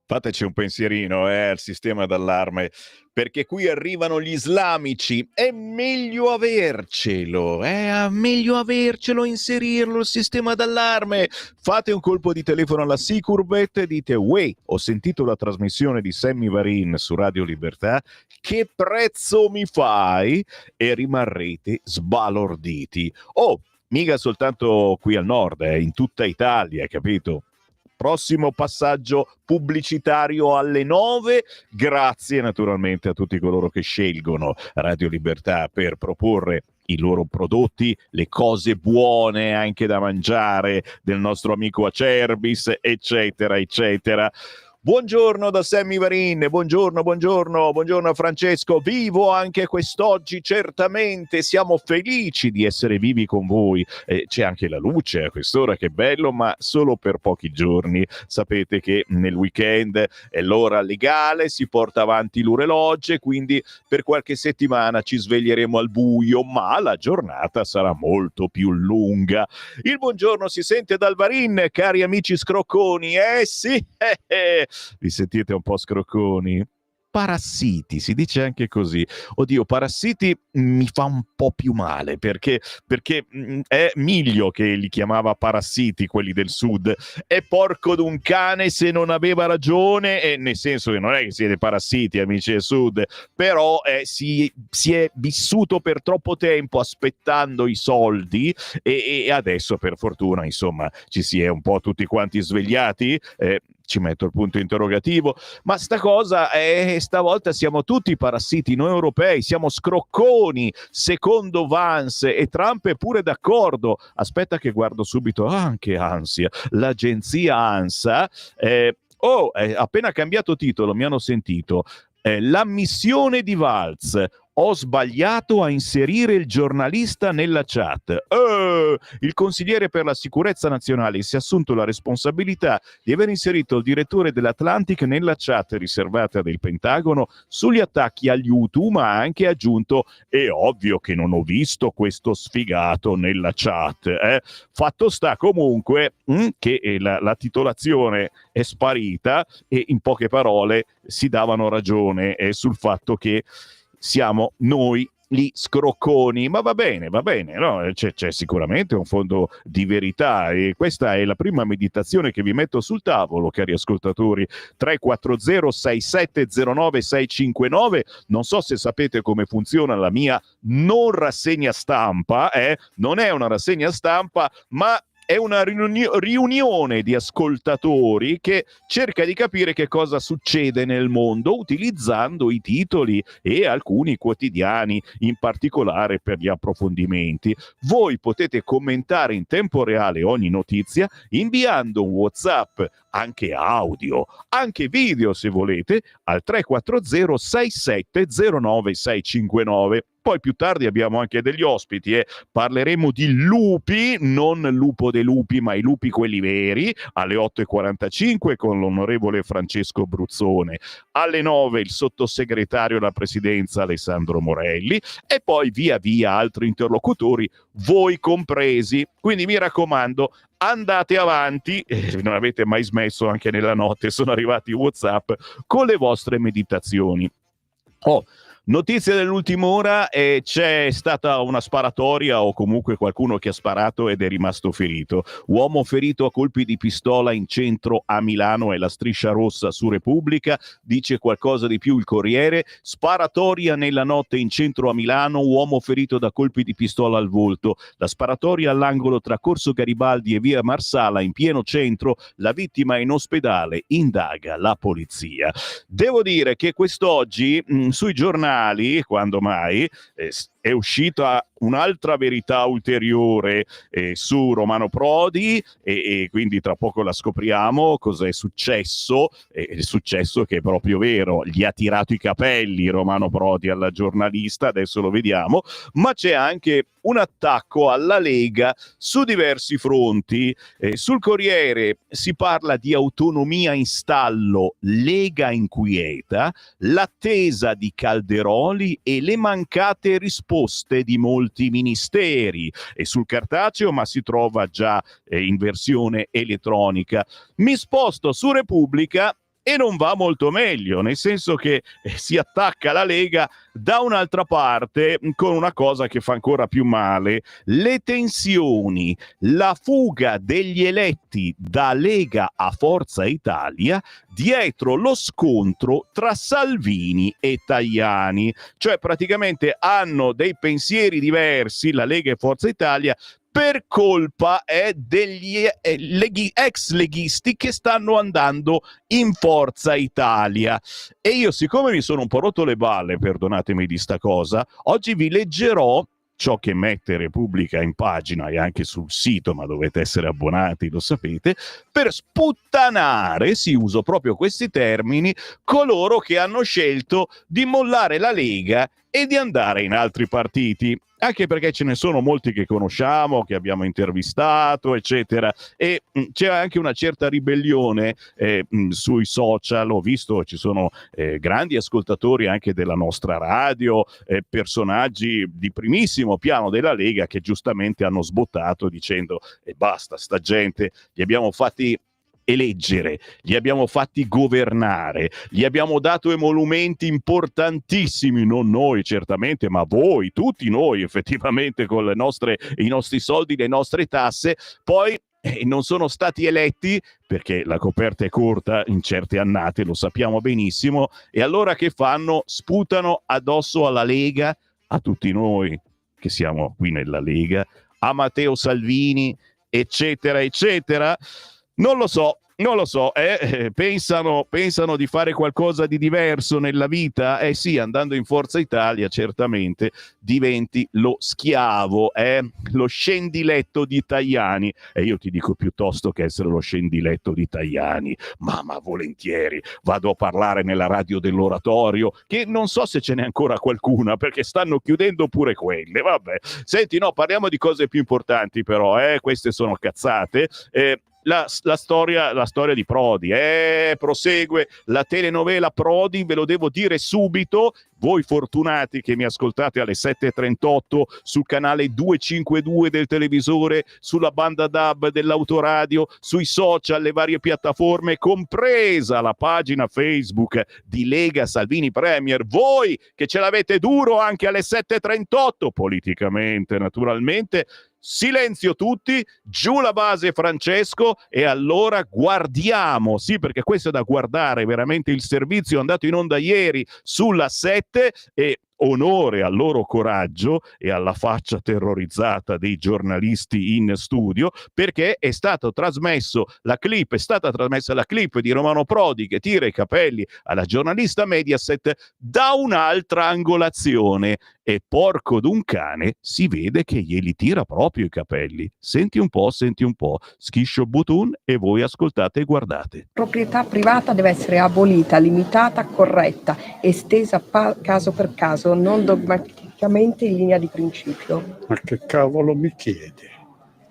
Fateci un pensierino al sistema d'allarme, perché qui arrivano gli islamici. È meglio avercelo, inserirlo il sistema d'allarme. Fate un colpo di telefono alla Sicurbet e dite: uè, ho sentito la trasmissione di Sammy Varin su Radio Libertà, che prezzo mi fai? E rimarrete sbalorditi. Oh, mica soltanto qui al nord, in tutta Italia, capito? Prossimo passaggio pubblicitario alle 9. Grazie naturalmente a tutti coloro che scelgono Radio Libertà per proporre i loro prodotti, le cose buone anche da mangiare del nostro amico Acerbis, eccetera, eccetera. Buongiorno da Sammy Varin, buongiorno a Francesco, vivo anche quest'oggi, certamente, siamo felici di essere vivi con voi, c'è anche la luce a quest'ora, che bello, ma solo per pochi giorni. Sapete che nel weekend è l'ora legale, si porta avanti l'orologio, quindi per qualche settimana ci sveglieremo al buio, ma la giornata sarà molto più lunga. Il buongiorno si sente dal Varin, cari amici scrocconi, sì, vi sentite un po' scrocconi? Parassiti, si dice anche così. Oddio, parassiti mi fa un po' più male perché è Miglio che li chiamava parassiti, quelli del sud. È porco d'un cane se non aveva ragione, e nel senso che non è che siete parassiti, amici del sud, però si è vissuto per troppo tempo aspettando i soldi e adesso per fortuna insomma ci si è un po' tutti quanti svegliati. Ci metto il punto interrogativo, ma sta cosa stavolta siamo tutti parassiti, noi europei siamo scrocconi, secondo Vance, e Trump è pure d'accordo. Aspetta che guardo subito anche Ansia, l'agenzia ANSA, appena cambiato titolo, mi hanno sentito. L'ammissione di Valls: ho sbagliato a inserire il giornalista nella chat. Il consigliere per la sicurezza nazionale si è assunto la responsabilità di aver inserito il direttore dell'Atlantic nella chat riservata del Pentagono sugli attacchi agli Hutu, ma ha anche aggiunto: è ovvio che non ho visto questo sfigato nella chat. Fatto sta comunque che la titolazione è sparita, e in poche parole si davano ragione sul fatto che siamo noi gli scrocconi, ma va bene, no? C'è sicuramente un fondo di verità, e questa è la prima meditazione che vi metto sul tavolo, cari ascoltatori. 340 6709 659. Non so se sapete come funziona la mia non rassegna stampa, non è una rassegna stampa, ma è una riunione di ascoltatori che cerca di capire che cosa succede nel mondo utilizzando i titoli e alcuni quotidiani, in particolare per gli approfondimenti. Voi potete commentare in tempo reale ogni notizia inviando un WhatsApp, anche audio, anche video se volete, al 340 6709 659. Poi più tardi abbiamo anche degli ospiti, parleremo di lupi, non Lupo dei lupi, ma i lupi quelli veri, alle 8:45 con l'onorevole Francesco Bruzzone, alle 9 il sottosegretario alla presidenza Alessandro Morelli, e poi via via altri interlocutori, voi compresi. Quindi mi raccomando, andate avanti, non avete mai smesso anche nella notte, sono arrivati i WhatsApp con le vostre meditazioni. Notizia dell'ultima ora, c'è stata una sparatoria, o comunque qualcuno che ha sparato ed è rimasto ferito. Uomo ferito a colpi di pistola in centro a Milano, è la striscia rossa su Repubblica. Dice qualcosa di più il Corriere: sparatoria nella notte in centro a Milano, uomo ferito da colpi di pistola al volto. La sparatoria all'angolo tra Corso Garibaldi e via Marsala in pieno centro, la vittima è in ospedale, indaga la polizia. Devo dire che quest'oggi sui giornali, quando mai, è uscita un'altra verità ulteriore su Romano Prodi, e quindi tra poco la scopriamo cos'è successo. È successo che è proprio vero, gli ha tirato i capelli Romano Prodi alla giornalista, adesso lo vediamo, ma c'è anche un attacco alla Lega su diversi fronti. Sul Corriere si parla di autonomia in stallo, Lega inquieta, l'attesa di Calderoli e le mancate risposte di molti ministeri. E sul cartaceo, ma si trova già in versione elettronica. Mi sposto su Repubblica e non va molto meglio, nel senso che si attacca la Lega da un'altra parte con una cosa che fa ancora più male: le tensioni, la fuga degli eletti da Lega a Forza Italia dietro lo scontro tra Salvini e Tajani. Cioè praticamente hanno dei pensieri diversi la Lega e Forza Italia per colpa degli ex leghisti che stanno andando in Forza Italia. E io, siccome mi sono un po' rotto le balle, perdonatemi di sta cosa, oggi vi leggerò ciò che mette Repubblica in pagina e anche sul sito, ma dovete essere abbonati, lo sapete, per sputtanare, si uso proprio questi termini, coloro che hanno scelto di mollare la Lega e di andare in altri partiti, anche perché ce ne sono molti che conosciamo, che abbiamo intervistato, eccetera, e c'è anche una certa ribellione sui social. Ho visto, ci sono grandi ascoltatori anche della nostra radio, personaggi di primissimo piano della Lega che giustamente hanno sbottato dicendo basta, sta gente, li abbiamo fatti eleggere, li abbiamo fatti governare, gli abbiamo dato emolumenti importantissimi, non noi certamente, ma voi, tutti noi effettivamente con i nostri soldi, le nostre tasse, poi non sono stati eletti perché la coperta è corta in certe annate, lo sappiamo benissimo, e allora che fanno? Sputano addosso alla Lega, a tutti noi che siamo qui nella Lega, a Matteo Salvini, eccetera, eccetera. Non lo so, pensano di fare qualcosa di diverso nella vita? Sì, andando in Forza Italia certamente diventi lo schiavo, lo scendiletto di Tajani. E io ti dico, piuttosto che essere lo scendiletto di Tajani, ma volentieri vado a parlare nella radio dell'Oratorio, che non so se ce n'è ancora qualcuna, perché stanno chiudendo pure quelle. Vabbè, senti, no, parliamo di cose più importanti però, queste sono cazzate. La storia di Prodi, prosegue la telenovela Prodi, ve lo devo dire subito, voi fortunati che mi ascoltate alle 7.38 sul canale 252 del televisore, sulla banda DAB dell'autoradio, sui social, le varie piattaforme, compresa la pagina Facebook di Lega Salvini Premier, voi che ce l'avete duro anche alle 7.38, politicamente naturalmente. Silenzio tutti, giù la base Francesco, e allora guardiamo, sì, perché questo è da guardare, veramente il servizio è andato in onda ieri sulla 7 e onore al loro coraggio e alla faccia terrorizzata dei giornalisti in studio, perché è stata trasmessa la clip di Romano Prodi che tira i capelli alla giornalista Mediaset da un'altra angolazione, e porco d'un cane si vede che glieli tira proprio i capelli. Senti un po', schiscio button e voi ascoltate e guardate. Proprietà privata deve essere abolita, limitata, corretta, estesa caso per caso, non dogmaticamente in linea di principio. Ma che cavolo mi chiede?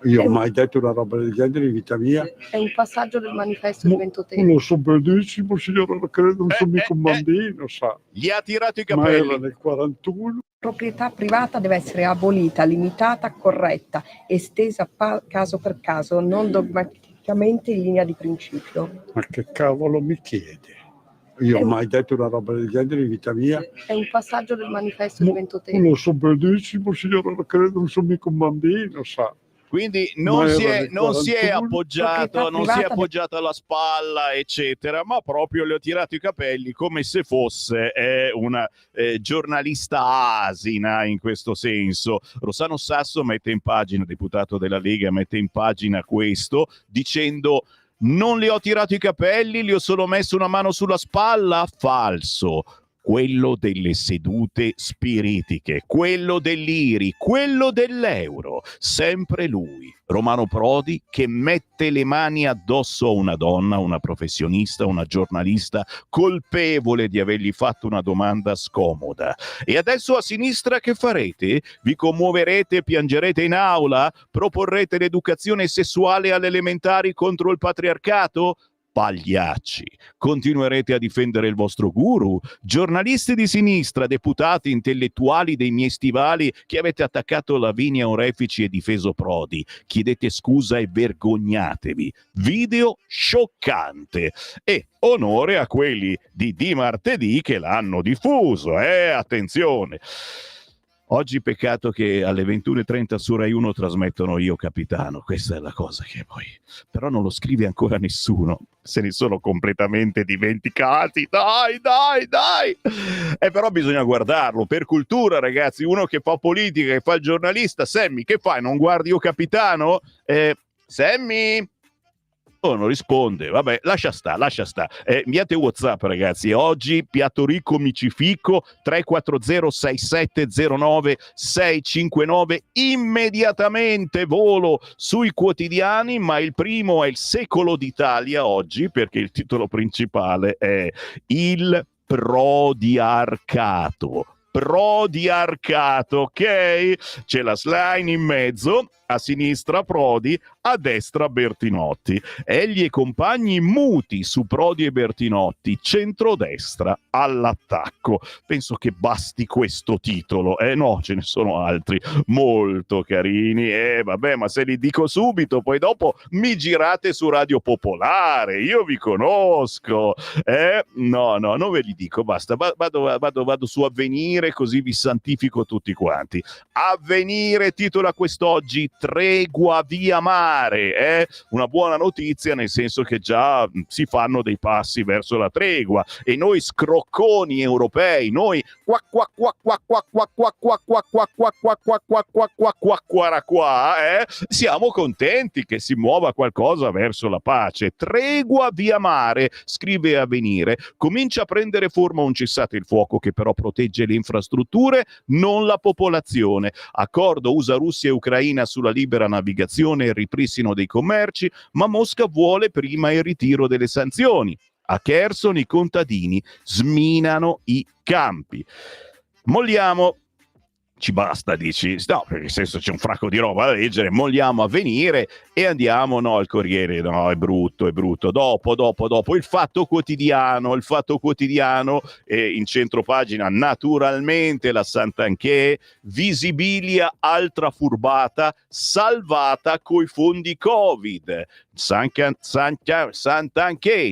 Io ho mai detto una roba del genere in vita mia? È un passaggio del manifesto di Ventotene. Lo so benissimo, signora, non credo, non sono mica un bambino, sa. Gli ha tirato i Ma capelli. era nel 41. Proprietà privata deve essere abolita, limitata, corretta, estesa caso per caso, non dogmaticamente in linea di principio. Ma che cavolo mi chiede? Io ho mai detto una roba del genere in vita mia? È un passaggio del manifesto di Ventotene. Lo so benissimo, signora, non credo, non sono mica un bambino, sa. Quindi non si è appoggiato alla spalla, eccetera, ma proprio le ho tirato i capelli come se fosse una giornalista asina in questo senso. Rossano Sasso mette in pagina, deputato della Lega, mette in pagina questo dicendo: non le ho tirato i capelli, le ho solo messo una mano sulla spalla. Falso. Quello delle sedute spiritiche, quello dell'IRI, quello dell'euro, sempre lui, Romano Prodi, che mette le mani addosso a una donna, una professionista, una giornalista, colpevole di avergli fatto una domanda scomoda. E adesso a sinistra che farete? Vi commuoverete, piangerete in aula? Proporrete l'educazione sessuale alle elementari contro il patriarcato? Pagliacci. Continuerete a difendere il vostro guru? Giornalisti di sinistra, deputati, intellettuali dei miei stivali che avete attaccato Lavinia Orefici e difeso Prodi. Chiedete scusa e vergognatevi. Video scioccante. E onore a quelli di martedì che l'hanno diffuso, attenzione. Oggi peccato che alle 21:30 su Rai 1 trasmettono Io Capitano, questa è la cosa che poi... Però non lo scrive ancora nessuno, se ne sono completamente dimenticati, dai! Però bisogna guardarlo, per cultura ragazzi, uno che fa politica, che fa il giornalista. Sammy, che fai, non guardi Io Capitano? Sammy? Oh, non risponde, vabbè, lascia sta. Inviate WhatsApp ragazzi, oggi piatto ricco micifico 340-6709-659, immediatamente volo sui quotidiani, ma il primo è il Secolo d'Italia oggi, perché il titolo principale è il Prodiarcato, ok? C'è la slide in mezzo, a sinistra Prodi, a destra Bertinotti. Egli e compagni muti su Prodi e Bertinotti, centrodestra all'attacco. Penso che basti questo titolo. No, ce ne sono altri molto carini. Vabbè, ma se li dico subito, poi dopo mi girate su Radio Popolare. Io vi conosco. No, non ve li dico, basta. Vado su Avvenire, così vi santifico tutti quanti. Avvenire titola quest'oggi Tregua via mare, una buona notizia, nel senso che già si fanno dei passi verso la tregua, e noi scrocconi europei, noi siamo contenti che si muova qualcosa verso la pace. Tregua via mare, scrive Avvenire, comincia a prendere forma un cessate il fuoco che però protegge le infrastrutture, non la popolazione. Accordo USA, Russia e Ucraina sulla libera navigazione e il ripristino dei commerci, ma Mosca vuole prima il ritiro delle sanzioni. A Kherson i contadini sminano i campi. Molliamo. Ci basta, dici? No, nel senso c'è un fracco di roba da leggere, molliamo Avvenire e andiamo, no, al Corriere, no, è brutto. Dopo il Fatto Quotidiano, in centro pagina naturalmente la Santanchè, Visibilia altra furbata, salvata coi fondi Covid. Santanchè,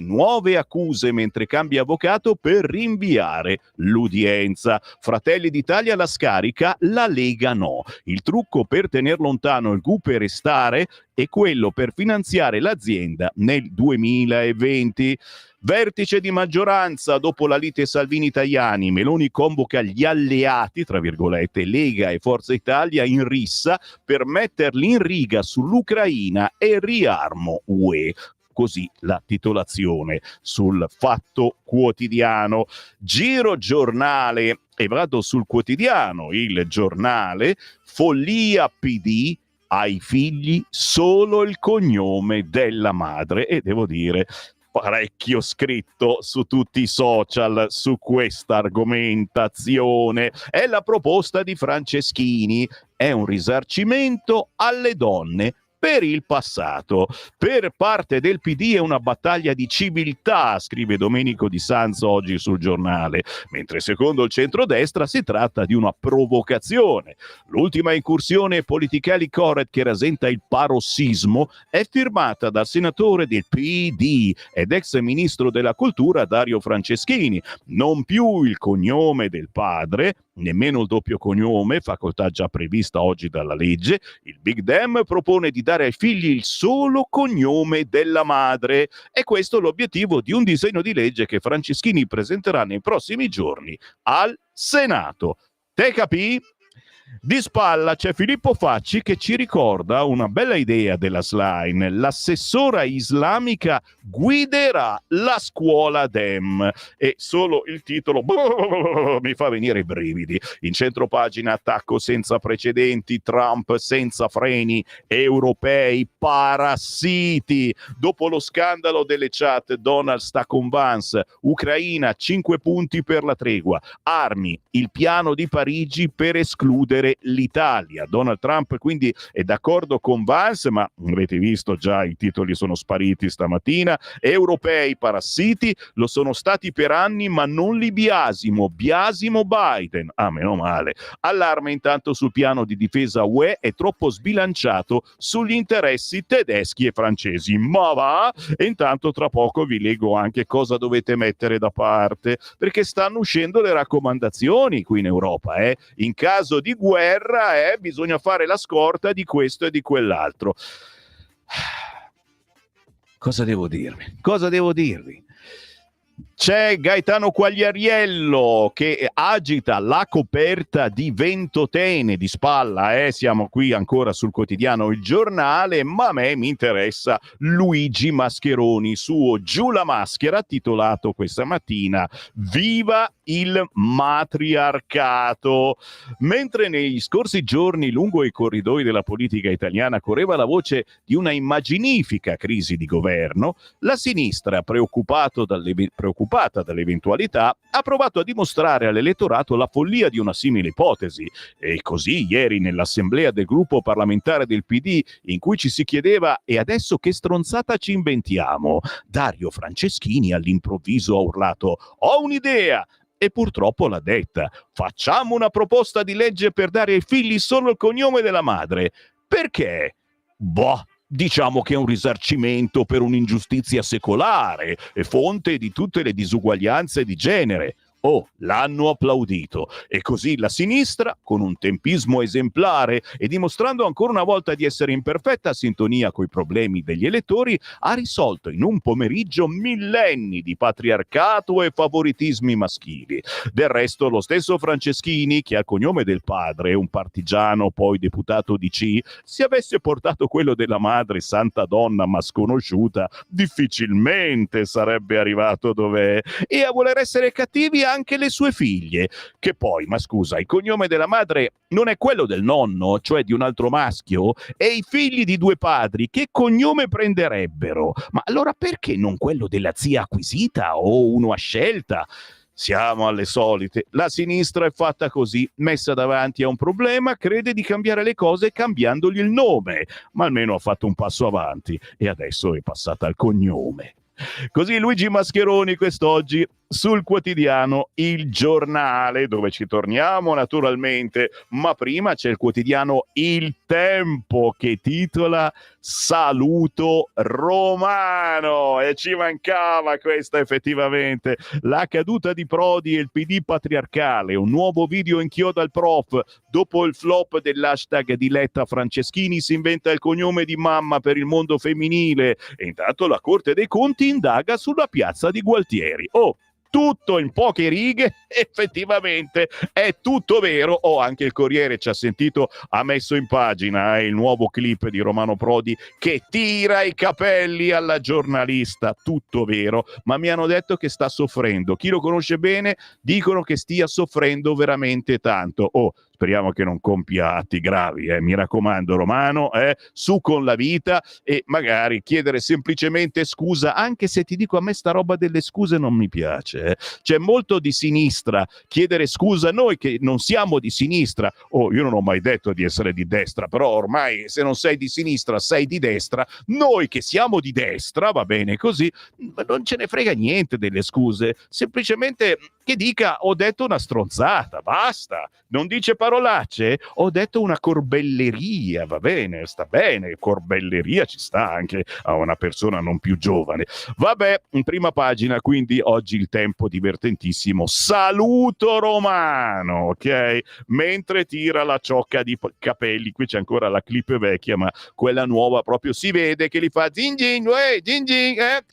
nuove accuse mentre cambia avvocato per rinviare l'udienza. Fratelli d'Italia la scarica, la Lega no. Il trucco per tener lontano il GUP e restare è quello per finanziare l'azienda nel 2020. Vertice di maggioranza dopo la lite Salvini-Tajani, Meloni convoca gli alleati, tra virgolette, Lega e Forza Italia in rissa per metterli in riga sull'Ucraina e riarmo UE. Così la titolazione sul Fatto Quotidiano. Giro giornale e vado sul Quotidiano, il giornale, follia PD, ai figli solo il cognome della madre, e devo dire parecchio scritto su tutti i social su questa argomentazione. È la proposta di Franceschini, è un risarcimento alle donne per il passato. Per parte del PD è una battaglia di civiltà, scrive Domenico Di Sanzo oggi sul Giornale, mentre secondo il centrodestra si tratta di una provocazione. L'ultima incursione politically correct che rasenta il parossismo è firmata dal senatore del PD ed ex ministro della cultura Dario Franceschini. Non più il cognome del padre, nemmeno il doppio cognome, facoltà già prevista oggi dalla legge. Il Big Dem propone di dare ai figli il solo cognome della madre. E questo è l'obiettivo di un disegno di legge che Franceschini presenterà nei prossimi giorni al Senato. Te capì? Di spalla c'è Filippo Facci che ci ricorda una bella idea della slime. L'assessora islamica guiderà la scuola Dem, e solo il titolo mi fa venire i brividi. In centropagina attacco senza precedenti, Trump senza freni, europei parassiti. Dopo lo scandalo delle chat, Donald sta con Vance, Ucraina 5 punti per la tregua, armi, il piano di Parigi per escludere difendere l'Italia. Donald Trump quindi è d'accordo con Vance, ma avete visto già i titoli sono spariti stamattina. Europei parassiti lo sono stati per anni, ma non li biasimo Biden. Meno male. Allarme intanto sul piano di difesa UE è troppo sbilanciato sugli interessi tedeschi e francesi. Ma va! E intanto tra poco vi leggo anche cosa dovete mettere da parte, perché stanno uscendo le raccomandazioni qui in Europa. In caso di guerra bisogna fare la scorta di questo e di quell'altro. Cosa devo dirvi? Cosa devo dirvi? C'è Gaetano Quagliariello che agita la coperta di Ventotene di spalla, siamo qui ancora sul quotidiano Il Giornale, ma a me mi interessa Luigi Mascheroni, suo Giù la maschera, titolato questa mattina Viva il matriarcato. Mentre negli scorsi giorni lungo i corridoi della politica italiana correva la voce di una immaginifica crisi di governo, la sinistra, preoccupata dall'eventualità, ha provato a dimostrare all'elettorato la follia di una simile ipotesi. E così ieri nell'assemblea del gruppo parlamentare del PD, in cui ci si chiedeva e adesso che stronzata ci inventiamo, Dario Franceschini all'improvviso ha urlato «Ho un'idea!» e purtroppo l'ha detta: facciamo una proposta di legge per dare ai figli solo il cognome della madre. Perché? Boh, diciamo che è un risarcimento per un'ingiustizia secolare e fonte di tutte le disuguaglianze di genere. L'hanno applaudito. E così la sinistra, con un tempismo esemplare e dimostrando ancora una volta di essere in perfetta sintonia coi problemi degli elettori, ha risolto in un pomeriggio millenni di patriarcato e favoritismi maschili. Del resto, lo stesso Franceschini, che ha il cognome del padre, un partigiano poi deputato DC, se avesse portato quello della madre, santa donna ma sconosciuta, difficilmente sarebbe arrivato dov'è. E a voler essere cattivi anche le sue figlie, che poi, ma scusa, il cognome della madre non è quello del nonno, cioè di un altro maschio, e i figli di due padri che cognome prenderebbero? Ma allora perché non quello della zia acquisita o uno a scelta? Siamo alle solite. La sinistra è fatta così, messa davanti a un problema, crede di cambiare le cose cambiandogli il nome, ma almeno ha fatto un passo avanti e adesso è passata al cognome. Così Luigi Mascheroni quest'oggi sul quotidiano Il Giornale, dove ci torniamo naturalmente, ma prima c'è il quotidiano Il Tempo che titola Saluto Romano, e ci mancava questa effettivamente. La caduta di Prodi e il PD patriarcale, un nuovo video inchioda al prof, dopo il flop dell'hashtag di Letta Franceschini si inventa il cognome di mamma per il mondo femminile e intanto la Corte dei Conti indaga sulla piazza di Gualtieri. Tutto in poche righe, effettivamente è tutto vero. Anche il Corriere ci ha sentito, ha messo in pagina il nuovo clip di Romano Prodi che tira i capelli alla giornalista. Tutto vero, ma mi hanno detto che sta soffrendo. Chi lo conosce bene dicono che stia soffrendo veramente tanto. Speriamo che non compia atti gravi, mi raccomando Romano, su con la vita e magari chiedere semplicemente scusa, anche se ti dico a me sta roba delle scuse non mi piace. C'è molto di sinistra chiedere scusa, noi che non siamo di sinistra, io non ho mai detto di essere di destra, però ormai se non sei di sinistra sei di destra, noi che siamo di destra, va bene così, non ce ne frega niente delle scuse, semplicemente che dica ho detto una stronzata, basta, non dice parolacce, ho detto una corbelleria, va bene, sta bene, corbelleria ci sta anche a una persona non più giovane. Vabbè, in prima pagina quindi oggi Il Tempo divertentissimo, saluto Romano, ok? Mentre tira la ciocca di capelli, qui c'è ancora la clip vecchia, ma quella nuova proprio si vede che li fa zin zin,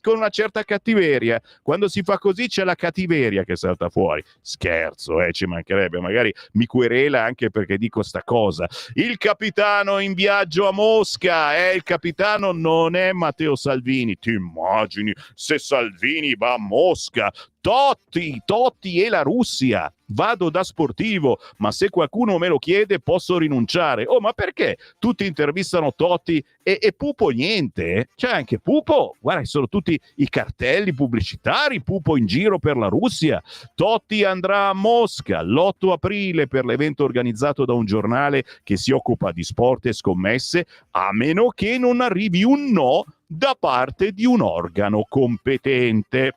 con una certa cattiveria. Quando si fa così c'è la cattiveria che salta fuori. Scherzo, ci mancherebbe, magari mi querela anche perché dico sta cosa. Il capitano in viaggio a Mosca, il capitano non è Matteo Salvini. Ti immagini se Salvini va a Mosca? Totti e la Russia. Vado da sportivo, ma se qualcuno me lo chiede posso rinunciare. Oh, ma perché? Tutti intervistano Totti e Pupo niente? C'è anche Pupo, guarda, sono tutti i cartelli pubblicitari, Pupo in giro per la Russia. Totti andrà a Mosca l'8 aprile per l'evento organizzato da un giornale che si occupa di sport e scommesse, a meno che non arrivi un no da parte di un organo competente.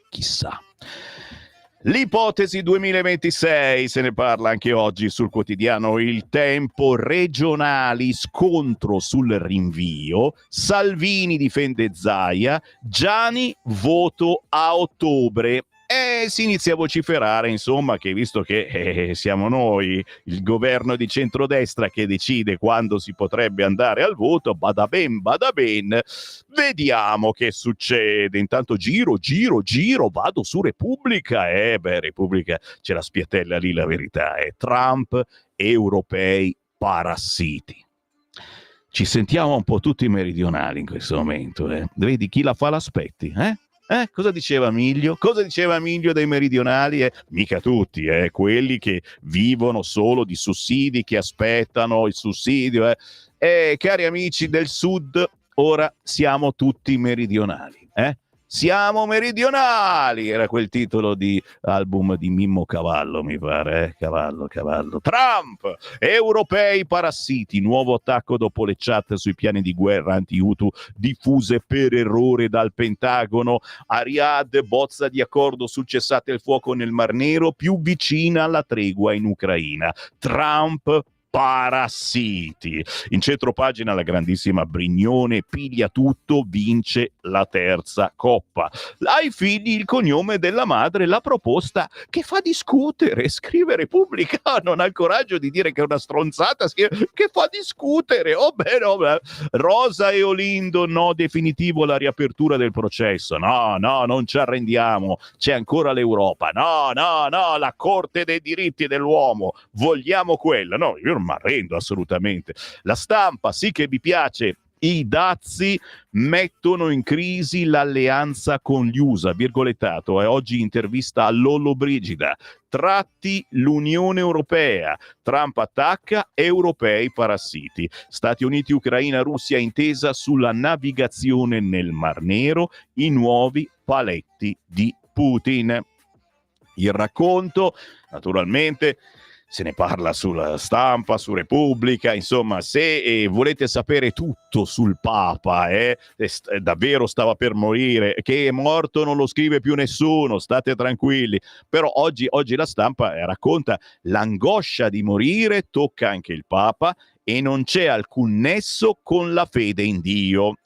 Chissà. L'ipotesi 2026, se ne parla anche oggi sul quotidiano Il Tempo. Regionali, scontro sul rinvio, Salvini difende Zaia, Gianni voto a ottobre. E si inizia a vociferare, insomma, che visto che siamo noi, il governo di centrodestra, che decide quando si potrebbe andare al voto, bada ben, vediamo che succede. Intanto giro, vado su Repubblica. Repubblica c'è la spiattella lì, la verità è Trump, europei parassiti. Ci sentiamo un po' tutti meridionali in questo momento, Vedi chi la fa l'aspetti, Cosa diceva Miglio? Cosa diceva Miglio dei meridionali? Mica tutti, quelli che vivono solo di sussidi, che aspettano il sussidio. Cari amici del sud, ora siamo tutti meridionali. Siamo meridionali, era quel titolo di album di Mimmo Cavallo, mi pare. Cavallo. Trump, europei parassiti, nuovo attacco dopo le chat sui piani di guerra anti-Hutu diffuse per errore dal Pentagono. A Riyadh, bozza di accordo sul cessate il fuoco nel Mar Nero, più vicina alla tregua in Ucraina. Trump, parassiti. In centropagina la grandissima Brignone piglia tutto, vince la terza coppa. Ai figli il cognome della madre, la proposta che fa discutere, scrive Repubblica. Non ha il coraggio di dire che è una stronzata, che fa discutere. Rosa e Olindo, no definitivo la riapertura del processo. No, non ci arrendiamo, c'è ancora l'Europa. No, la Corte dei diritti dell'uomo, vogliamo quella. No, io non mi arrendo assolutamente. La Stampa, sì che vi piace. I dazi mettono in crisi l'alleanza con gli USA, virgolettato. Oggi intervista a Lollobrigida. Tratti l'Unione Europea. Trump attacca, europei parassiti. Stati Uniti, Ucraina, Russia, intesa sulla navigazione nel Mar Nero, i nuovi paletti di Putin. Il racconto, naturalmente, se ne parla sulla Stampa, su Repubblica. Insomma, se volete sapere tutto sul Papa, davvero stava per morire, che è morto non lo scrive più nessuno, state tranquilli. Però oggi la Stampa racconta l'angoscia di morire, tocca anche il Papa, e non c'è alcun nesso con la fede in Dio.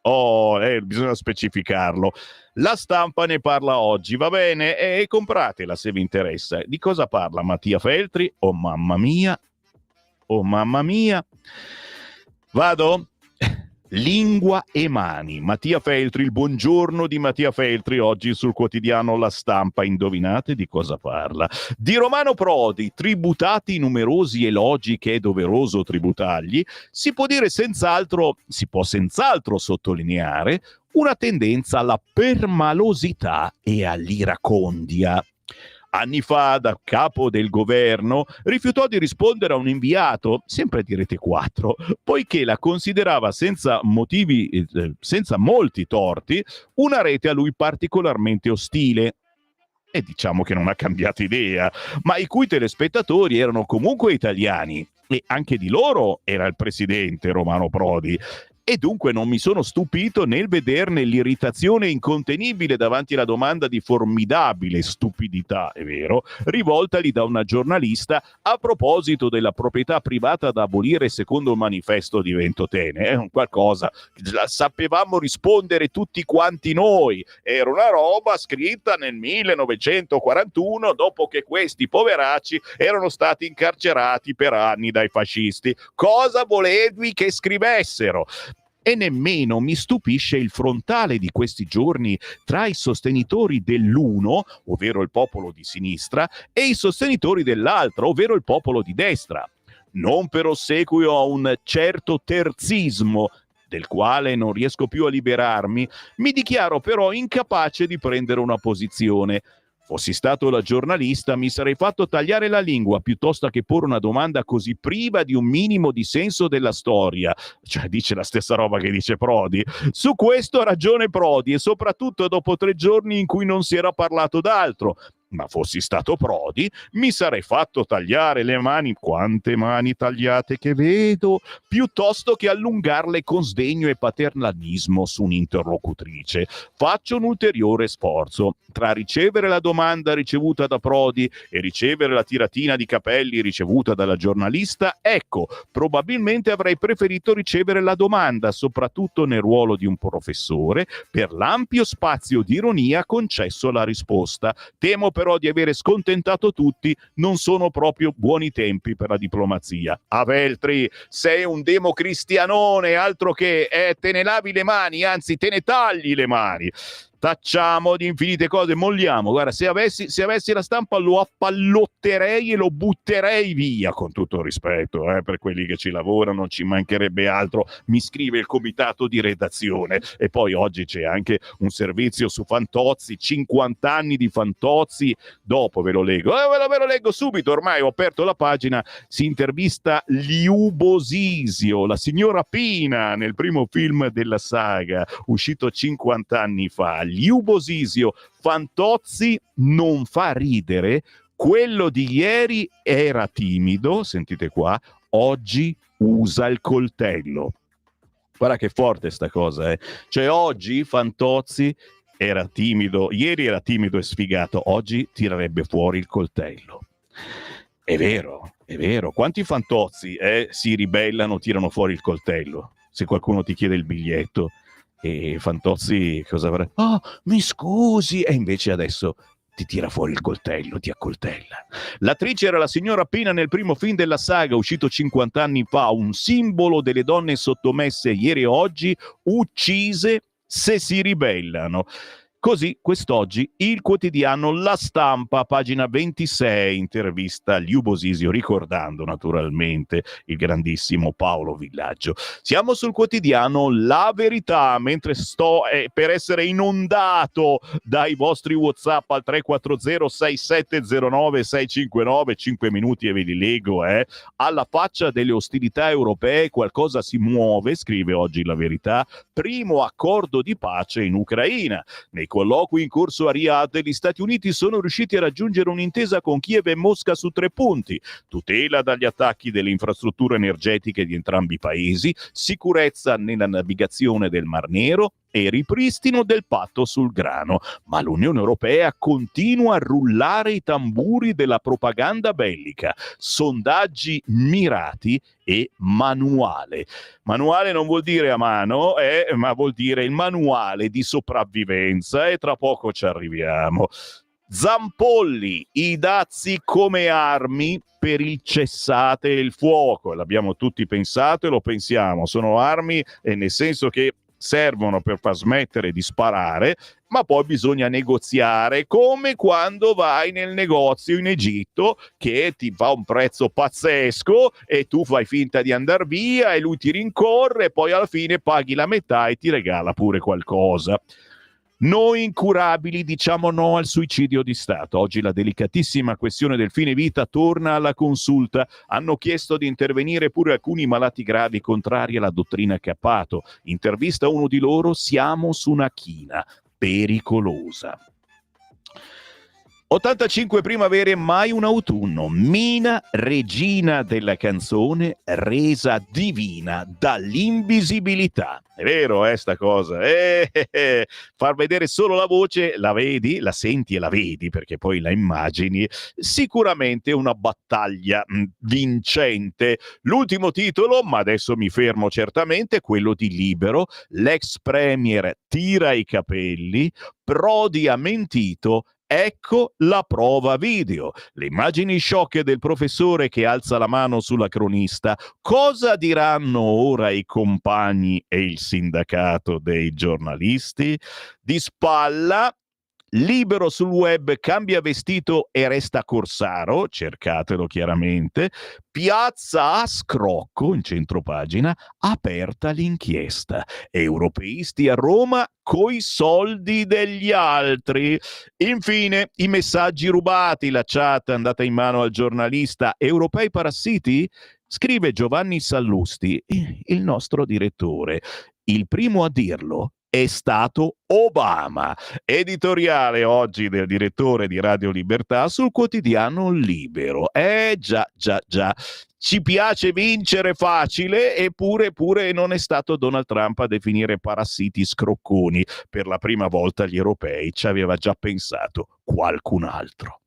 Bisogna specificarlo. La Stampa ne parla oggi, va bene? E compratela se vi interessa. Di cosa parla Mattia Feltri? Oh mamma mia. Vado? Lingua e mani. Mattia Feltri, il buongiorno di Mattia Feltri, oggi sul quotidiano La Stampa. Indovinate di cosa parla? Di Romano Prodi, tributati numerosi elogi che è doveroso tributargli, si può senz'altro sottolineare una tendenza alla permalosità e all'iracondia. Anni fa, da capo del governo, rifiutò di rispondere a un inviato, sempre di Rete 4, poiché la considerava senza molti torti, una rete a lui particolarmente ostile. E diciamo che non ha cambiato idea, ma i cui telespettatori erano comunque italiani, e anche di loro era il presidente Romano Prodi. E dunque non mi sono stupito nel vederne l'irritazione incontenibile davanti alla domanda di formidabile stupidità, è vero, rivoltagli da una giornalista a proposito della proprietà privata da abolire secondo il manifesto di Ventotene. È un qualcosa, sapevamo rispondere tutti quanti noi, era una roba scritta nel 1941 dopo che questi poveracci erano stati incarcerati per anni dai fascisti. Cosa volevi che scrivessero? E nemmeno mi stupisce il frontale di questi giorni tra i sostenitori dell'uno, ovvero il popolo di sinistra, e i sostenitori dell'altro, ovvero il popolo di destra. Non per ossequio a un certo terzismo, del quale non riesco più a liberarmi, mi dichiaro però incapace di prendere una posizione. Fossi stato la giornalista, mi sarei fatto tagliare la lingua piuttosto che porre una domanda così priva di un minimo di senso della storia. Cioè, dice la stessa roba che dice Prodi. Su questo ha ragione Prodi, e soprattutto dopo 3 giorni in cui non si era parlato d'altro. Ma fossi stato Prodi, mi sarei fatto tagliare le mani, quante mani tagliate che vedo, piuttosto che allungarle con sdegno e paternalismo su un'interlocutrice. Faccio un ulteriore sforzo. Tra ricevere la domanda ricevuta da Prodi e ricevere la tiratina di capelli ricevuta dalla giornalista, ecco, probabilmente avrei preferito ricevere la domanda, soprattutto nel ruolo di un professore, per l'ampio spazio di ironia concesso alla risposta. Temo però di avere scontentato tutti, non sono proprio buoni tempi per la diplomazia. A Veltri, sei un democristianone, altro che te ne lavi le mani, anzi te ne tagli le mani. Tacciamo di infinite cose, molliamo. Guarda, se avessi la stampa lo appallotterei e lo butterei via, con tutto il rispetto per quelli che ci lavorano, non ci mancherebbe altro. Mi scrive il comitato di redazione, e poi oggi c'è anche un servizio su Fantozzi, 50 anni di Fantozzi. Dopo ve lo leggo, ve lo leggo subito, ormai ho aperto la pagina. Si intervista Liu Bosisio, la signora Pina, nel primo film della saga, uscito 50 anni fa. Liu Bosisio, Fantozzi non fa ridere, quello di ieri era timido, sentite qua, oggi usa il coltello. Guarda che forte sta cosa, Cioè oggi Fantozzi era timido, ieri era timido e sfigato, oggi tirerebbe fuori il coltello. È vero, è vero. Quanti Fantozzi si ribellano, tirano fuori il coltello? Se qualcuno ti chiede il biglietto, e Fantozzi cosa avrà? Oh, mi scusi! E invece adesso ti tira fuori il coltello, ti accoltella. L'attrice era la signora Pina nel primo film della saga, uscito 50 anni fa, un simbolo delle donne sottomesse ieri e oggi, uccise se si ribellano. Così quest'oggi il quotidiano La Stampa, pagina 26, intervista Liu Bosisio, ricordando naturalmente il grandissimo Paolo Villaggio. Siamo sul quotidiano La Verità, mentre sto per essere inondato dai vostri WhatsApp al 340 6709 659, 5 minuti e ve li leggo. Alla faccia delle ostilità europee qualcosa si muove, scrive oggi La Verità, primo accordo di pace in Ucraina. Nei colloqui in corso a Riyadh, gli Stati Uniti sono riusciti a raggiungere un'intesa con Kiev e Mosca su 3 punti: tutela dagli attacchi delle infrastrutture energetiche di entrambi i paesi, sicurezza nella navigazione del Mar Nero e ripristino del patto sul grano. Ma l'Unione Europea continua a rullare i tamburi della propaganda bellica, sondaggi mirati e manuale. Manuale non vuol dire a mano, ma vuol dire il manuale di sopravvivenza, e tra poco ci arriviamo. Zampolli, i dazi come armi per il cessate il fuoco. L'abbiamo tutti pensato e lo pensiamo. Sono armi, nel senso che servono per far smettere di sparare, ma poi bisogna negoziare, come quando vai nel negozio in Egitto che ti fa un prezzo pazzesco e tu fai finta di andar via e lui ti rincorre e poi alla fine paghi la metà e ti regala pure qualcosa. Noi incurabili diciamo no al suicidio di Stato. Oggi la delicatissima questione del fine vita torna alla consulta. Hanno chiesto di intervenire pure alcuni malati gravi contrari alla dottrina Cappato. Intervista uno di loro: siamo su una china pericolosa. 85 primavere, mai un autunno. Mina, regina della canzone, resa divina dall'invisibilità. È vero, sta cosa. Far vedere solo la voce, la vedi, la senti e la vedi, perché poi la immagini. Sicuramente una battaglia vincente. L'ultimo titolo, ma adesso mi fermo certamente, quello di Libero. L'ex premier tira i capelli, Prodi ha mentito. Ecco la prova video. Le immagini sciocche del professore che alza la mano sulla cronista. Cosa diranno ora i compagni e il sindacato dei giornalisti? Di spalla Libero sul web, cambia vestito e resta Corsaro, cercatelo chiaramente. Piazza a Scrocco, in centropagina, aperta l'inchiesta. Europeisti a Roma coi soldi degli altri. Infine, i messaggi rubati, la chat andata in mano al giornalista. Europei parassiti? Scrive Giovanni Sallusti, il nostro direttore. Il primo a dirlo è stato Obama. Editoriale oggi del direttore di Radio Libertà sul quotidiano Libero. Già, già, già. Ci piace vincere facile, eppure pure non è stato Donald Trump a definire parassiti scrocconi. Per la prima volta gli europei ci aveva già pensato qualcun altro.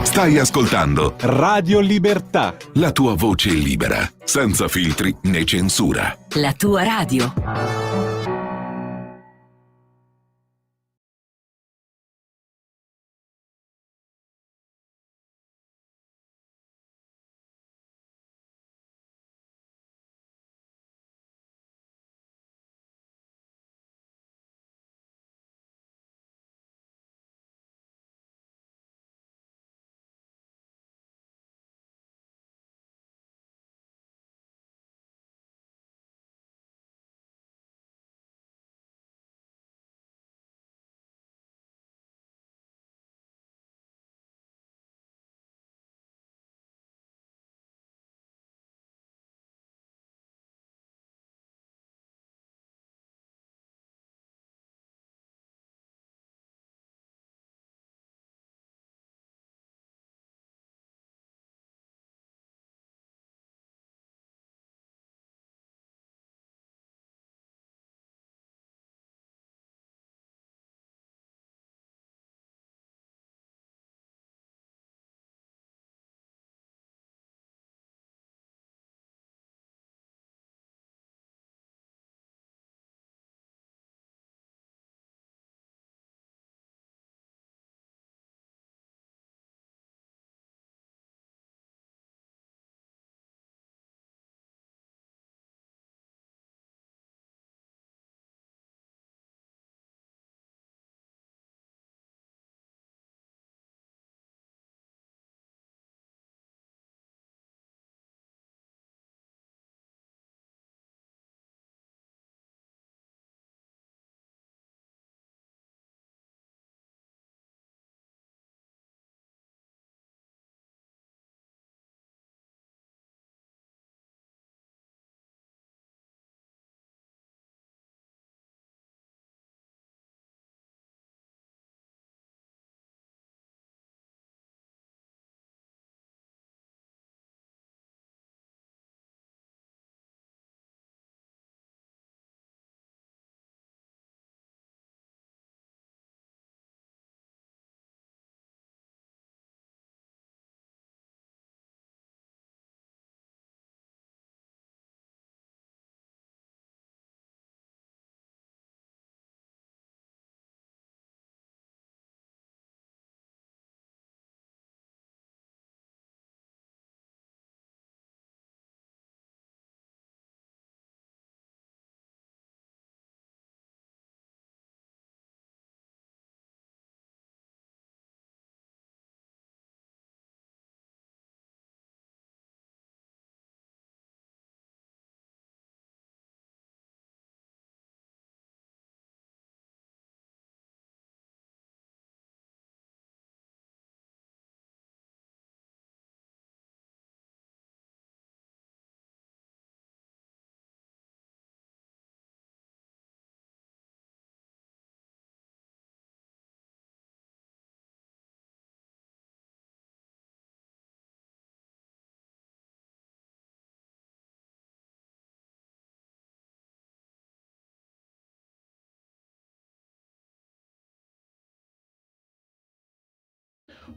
Stai ascoltando Radio Libertà. la tua voce libera, senza filtri né censura. La tua radio.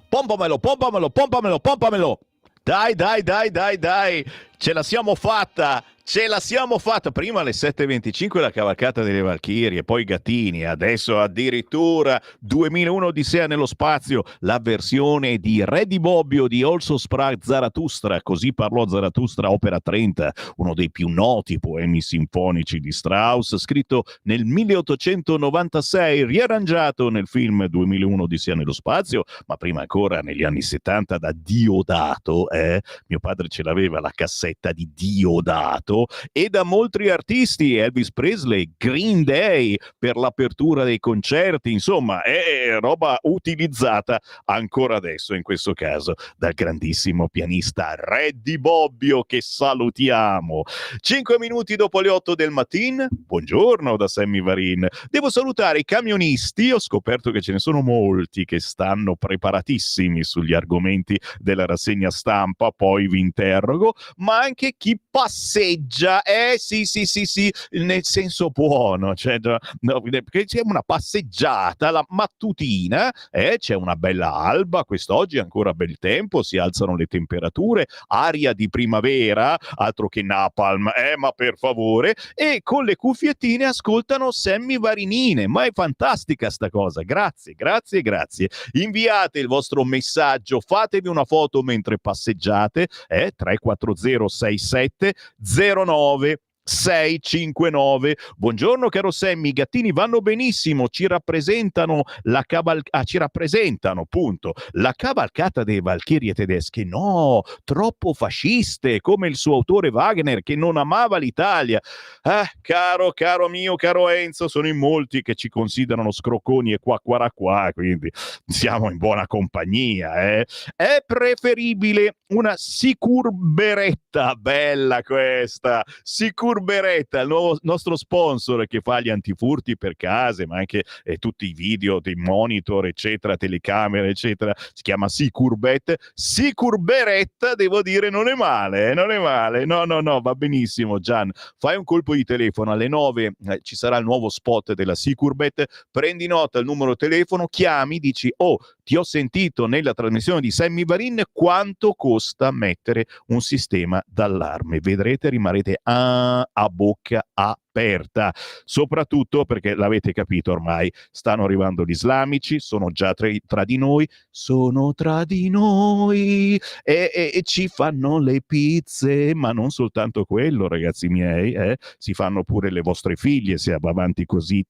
Pompamelo, pompamelo, pompamelo, pompamelo. Dai, dai, dai, dai, dai. Ce la siamo fatta! Ce la siamo fatta! Prima alle 7.25 la cavalcata delle Valchirie, poi i Gattini, adesso addirittura 2001 Odissea nello spazio, la versione di Re di Bobbio di Also sprach Zarathustra, così parlò Zarathustra, opera 30, uno dei più noti poemi sinfonici di Strauss, scritto nel 1896, riarrangiato nel film 2001 Odissea nello spazio, ma prima ancora negli anni 70 da Diodato, mio padre ce l'aveva la cassetta di Diodato, e da molti artisti, Elvis Presley, Green Day per l'apertura dei concerti, insomma è roba utilizzata ancora adesso, in questo caso dal grandissimo pianista Re di Bobbio, che salutiamo. 5 minuti dopo le 8 del mattino, buongiorno da Sammy Varin. Devo salutare i camionisti, ho scoperto che ce ne sono molti che stanno preparatissimi sugli argomenti della rassegna stampa, poi vi interrogo, ma anche chi passeggia, sì, nel senso buono, cioè, no, perché c'è una passeggiata, la mattutina, c'è una bella alba, quest'oggi è ancora bel tempo, si alzano le temperature, aria di primavera, altro che napalm, ma per favore, e con le cuffiettine ascoltano Sammy Varinine, ma è fantastica sta cosa, grazie, inviate il vostro messaggio, fatevi una foto mentre passeggiate, 340 67 09 659. Buongiorno caro Sammy, i Gattini vanno benissimo, ci rappresentano punto la cavalcata delle Valchirie tedesche, no, troppo fasciste, come il suo autore Wagner che non amava l'Italia. Caro mio, caro Enzo, sono in molti che ci considerano scrocconi e qua, quindi siamo in buona compagnia, È preferibile una Sicurberetta, bella questa, Sicurberetta, il nuovo nostro sponsor che fa gli antifurti per case, ma anche tutti i video dei monitor, eccetera, telecamere, eccetera, si chiama Sicurbet. Sicurberetta, devo dire, non è male, no, va benissimo. Gian, fai un colpo di telefono alle 9, ci sarà il nuovo spot della Sicurbet, prendi nota il numero telefono, chiami, dici: oh, ti ho sentito nella trasmissione di Sammy Varin, quanto costa mettere un sistema d'allarme? Vedrete, rimarrete a bocca aperta, soprattutto perché l'avete capito ormai, stanno arrivando gli islamici, sono già tra di noi e ci fanno le pizze, ma non soltanto quello, ragazzi miei, si fanno pure le vostre figlie se va avanti così,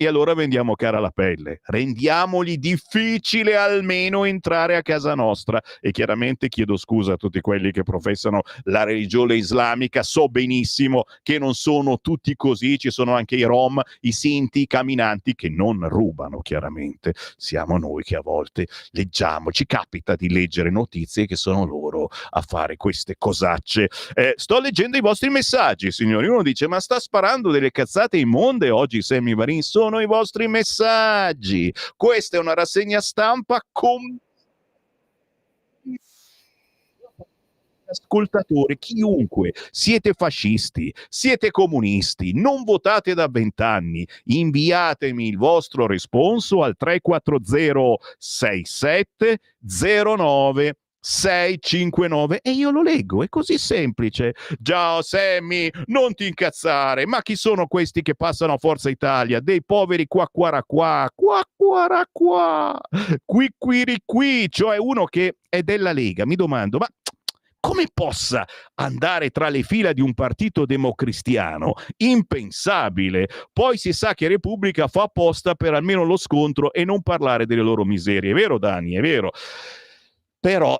e allora vendiamo cara la pelle, rendiamogli difficile almeno entrare a casa nostra. E chiaramente chiedo scusa a tutti quelli che professano la religione islamica, so benissimo che non sono tutti così, ci sono anche i rom, i sinti, i camminanti che non rubano, chiaramente. Siamo noi che a volte leggiamo, ci capita di leggere notizie che sono loro a fare queste cosacce. Sto leggendo i vostri messaggi, signori. Uno dice: ma sta sparando delle cazzate immonde oggi Sammy Varin? Sono i vostri messaggi. Questa è una rassegna stampa con ascoltatori, chiunque, siete fascisti, siete comunisti, non votate da 20 anni, inviatemi il vostro responso al 340 67 09 659 e io lo leggo, è così semplice. Ciao Sammy, non ti incazzare, ma chi sono questi che passano a Forza Italia? Dei poveri qua, qui, cioè uno che è della Lega. Mi domando, ma come possa andare tra le fila di un partito democristiano? Impensabile. Poi si sa che Repubblica fa apposta per almeno lo scontro e non parlare delle loro miserie. È vero, Dani? È vero. Però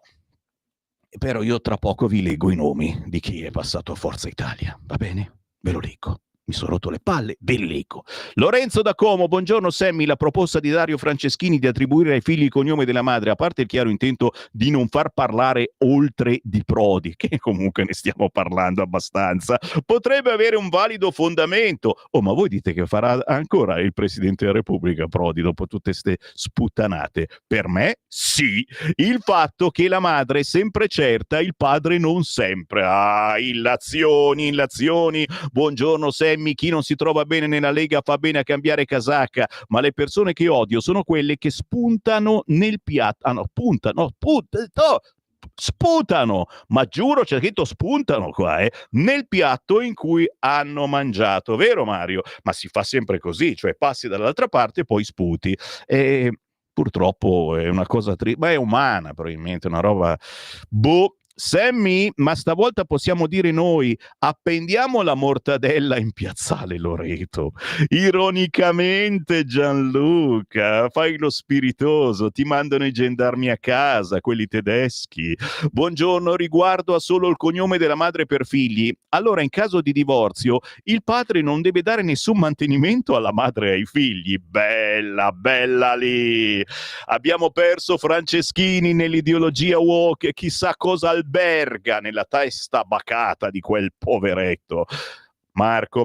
io tra poco vi leggo i nomi di chi è passato a Forza Italia, va bene? Ve lo leggo. Mi sono rotto le palle, ve li leggo. Lorenzo da Como, buongiorno Sammy, la proposta di Dario Franceschini di attribuire ai figli il cognome della madre, a parte il chiaro intento di non far parlare oltre di Prodi, che comunque ne stiamo parlando abbastanza, potrebbe avere un valido fondamento. Oh, ma voi dite che farà ancora il Presidente della Repubblica Prodi dopo tutte ste sputtanate? Per me sì. Il fatto che la madre è sempre certa, il padre non sempre. Illazioni. Buongiorno Sammy, chi non si trova bene nella Lega fa bene a cambiare casacca, ma le persone che odio sono quelle che spuntano nel piatto. sputano, ma giuro c'è scritto spuntano qua, nel piatto in cui hanno mangiato, vero Mario? Ma si fa sempre così, cioè passi dall'altra parte e poi sputi. E purtroppo è una cosa ma è umana, probabilmente una roba boh. Sammy, ma stavolta possiamo dire noi, appendiamo la mortadella in piazzale Loreto. Ironicamente, Gianluca, fai lo spiritoso, ti mandano i gendarmi a casa, quelli tedeschi. Buongiorno, riguardo a solo il cognome della madre per figli. Allora, in caso di divorzio, il padre non deve dare nessun mantenimento alla madre e ai figli. Bella, bella lì. Abbiamo perso Franceschini nell'ideologia woke, chissà cosa alberga nella testa bacata di quel poveretto. Marco,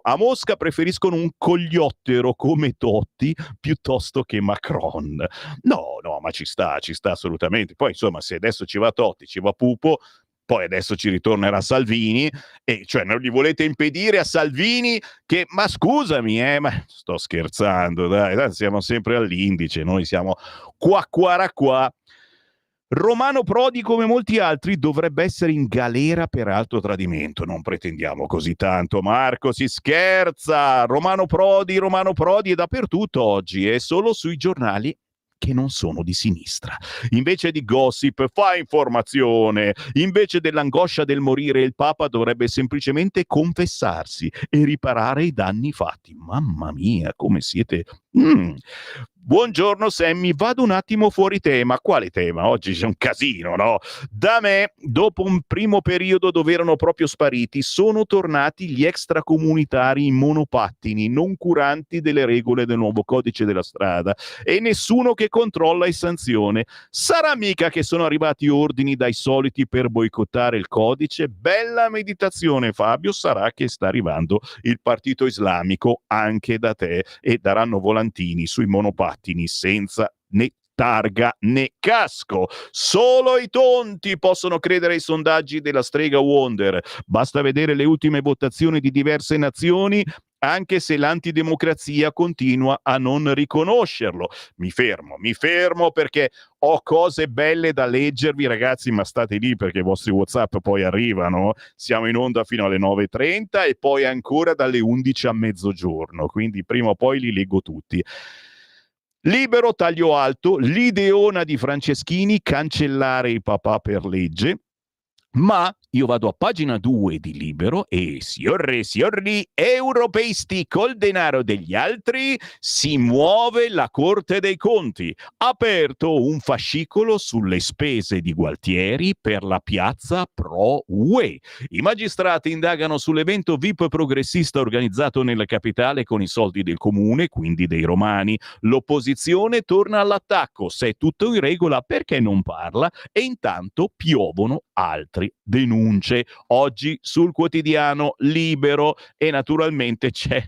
a Mosca preferiscono un cogliottero come Totti piuttosto che Macron. No, ma ci sta assolutamente. Poi insomma, se adesso ci va Totti, ci va Pupo, poi adesso ci ritornerà Salvini, e cioè non gli volete impedire a Salvini che, ma scusami, ma sto scherzando, dai, siamo sempre all'indice, noi siamo qua. Romano Prodi, come molti altri, dovrebbe essere in galera per alto tradimento. Non pretendiamo così tanto, Marco, si scherza. Romano Prodi è dappertutto oggi, è solo sui giornali che non sono di sinistra. Invece di gossip, fa informazione. Invece dell'angoscia del morire, il Papa dovrebbe semplicemente confessarsi e riparare i danni fatti. Mamma mia, come siete... Buongiorno Sammy, vado un attimo fuori tema. Quale tema? Oggi c'è un casino, no? Da me, dopo un primo periodo dove erano proprio spariti, sono tornati gli extracomunitari in monopattini, non curanti delle regole del nuovo codice della strada, e nessuno che controlla e sanzione. Sarà mica che sono arrivati ordini dai soliti per boicottare il codice? Bella meditazione, Fabio. Sarà che sta arrivando il partito islamico anche da te e daranno volantini sui monopattini senza né targa né casco. Solo i tonti possono credere ai sondaggi della strega Wonder. Basta vedere le ultime votazioni di diverse nazioni, anche se l'antidemocrazia continua a non riconoscerlo. Mi fermo perché ho cose belle da leggervi, ragazzi, ma state lì perché i vostri WhatsApp poi arrivano. Siamo in onda fino alle 9:30 e poi ancora dalle 11 a mezzogiorno, quindi prima o poi li leggo tutti. Libero, taglio alto, l'ideona di Franceschini, cancellare i papà per legge. Ma io vado a pagina 2 di Libero e signori, europeisti col denaro degli altri, si muove la Corte dei Conti. Aperto un fascicolo sulle spese di Gualtieri per la piazza pro UE. I magistrati indagano sull'evento VIP progressista organizzato nella capitale con i soldi del comune, quindi dei romani. L'opposizione torna all'attacco. Se è tutto in regola, perché non parla? E intanto piovono altri denunce oggi sul quotidiano Libero, e naturalmente c'è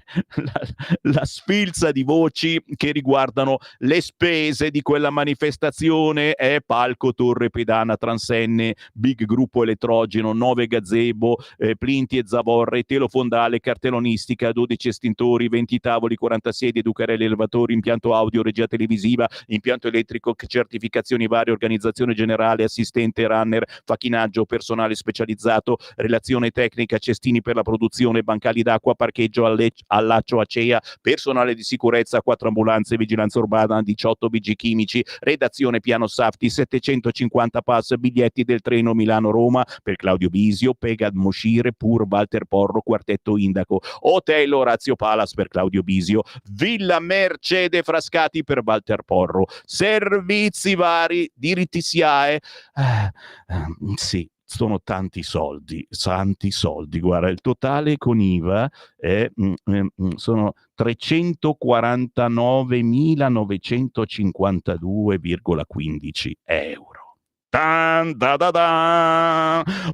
la sfilza di voci che riguardano le spese di quella manifestazione. Palco Torre Pedana Transenne, Big Gruppo Elettrogeno, 9 gazebo, Plinti e Zavorra, Telefondale, cartellonistica, 12 estintori, 20 tavoli, 40 sedie, Ducarelli elevatori, impianto audio, regia televisiva, impianto elettrico, certificazioni varie, organizzazione generale, assistente, runner, facchinaggio, personale specializzato, relazione tecnica, cestini per la produzione, bancali d'acqua, parcheggio, allaccio ACEA, personale di sicurezza, 4 ambulanze, vigilanza urbana, 18 vigili chimici, redazione piano Safti, 750 pass, biglietti del treno Milano-Roma per Claudio Bisio, Pegad Moscire, Pur Walter Porro, Quartetto Indaco, Hotel Orazio Palace per Claudio Bisio, Villa Mercede Frascati per Walter Porro, servizi vari, diritti SIAE, sì, sono tanti soldi, guarda, il totale con IVA sono 349.952,15 euro.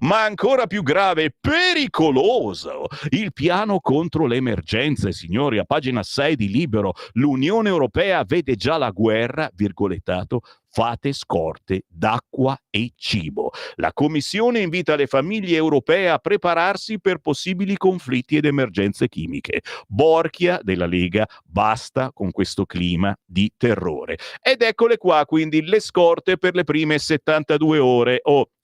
Ma ancora più grave e pericoloso il piano contro le emergenze, signori. A pagina 6 di Libero, l'Unione Europea vede già la guerra, virgolettato, fate scorte d'acqua e cibo. La Commissione invita le famiglie europee a prepararsi per possibili conflitti ed emergenze chimiche. Borchia della Lega, basta con questo clima di terrore. Ed eccole qua quindi le scorte per le prime 72 ore.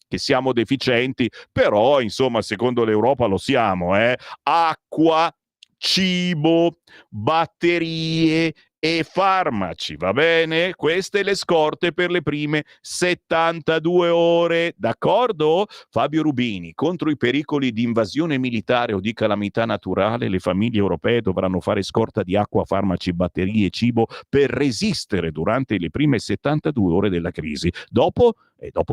Che siamo deficienti, però insomma secondo l'Europa lo siamo, acqua, cibo, batterie e farmaci, va bene? Queste le scorte per le prime 72 ore, d'accordo? Fabio Rubini, contro i pericoli di invasione militare o di calamità naturale, le famiglie europee dovranno fare scorta di acqua, farmaci, batterie e cibo per resistere durante le prime 72 ore della crisi. Dopo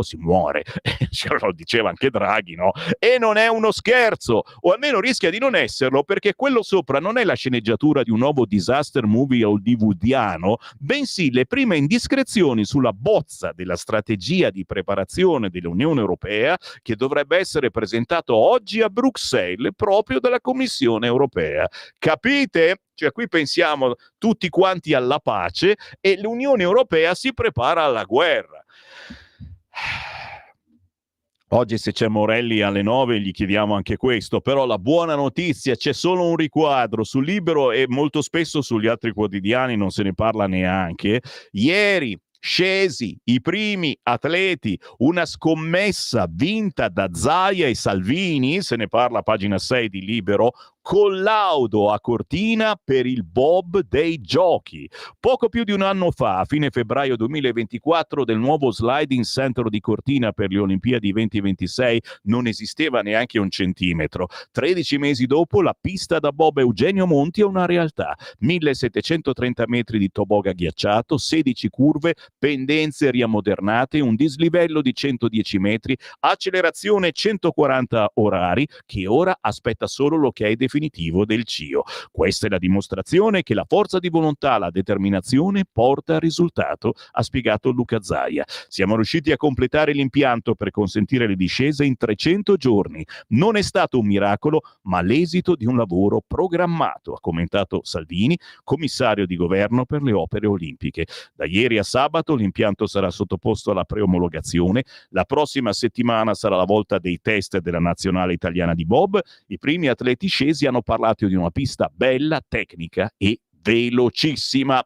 si muore, ce lo diceva anche Draghi, no? E non è uno scherzo, o almeno rischia di non esserlo, perché quello sopra non è la sceneggiatura di un nuovo disaster movie hollywoodiano, bensì le prime indiscrezioni sulla bozza della strategia di preparazione dell'Unione Europea che dovrebbe essere presentato oggi a Bruxelles proprio dalla Commissione Europea. Capite? Cioè qui pensiamo tutti quanti alla pace e l'Unione Europea si prepara alla guerra. Oggi se c'è Morelli alle 9 gli chiediamo anche questo, però la buona notizia, c'è solo un riquadro sul Libero e molto spesso sugli altri quotidiani non se ne parla neanche. Ieri scesi i primi atleti, una scommessa vinta da Zaia e Salvini, se ne parla a pagina 6 di Libero, collaudo a Cortina per il bob dei giochi. Poco più di un anno fa, a fine febbraio 2024, del nuovo sliding center di Cortina per le Olimpiadi 2026 non esisteva neanche un centimetro. 13 mesi dopo, la pista da bob Eugenio Monti è una realtà. 1730 metri di toboga ghiacciato, 16 curve, pendenze riammodernate, un dislivello di 110 metri, accelerazione 140 orari, che ora aspetta solo l'ok definitivo del CIO. Questa è la dimostrazione che la forza di volontà, la determinazione porta al risultato, ha spiegato Luca Zaia. Siamo riusciti a completare l'impianto per consentire le discese in 300 giorni. Non è stato un miracolo, ma l'esito di un lavoro programmato, ha commentato Salvini, commissario di governo per le opere olimpiche. Da ieri a sabato l'impianto sarà sottoposto alla preomologazione. La prossima settimana sarà la volta dei test della nazionale italiana di bob. I primi atleti scesi hanno parlato di una pista bella, tecnica e velocissima.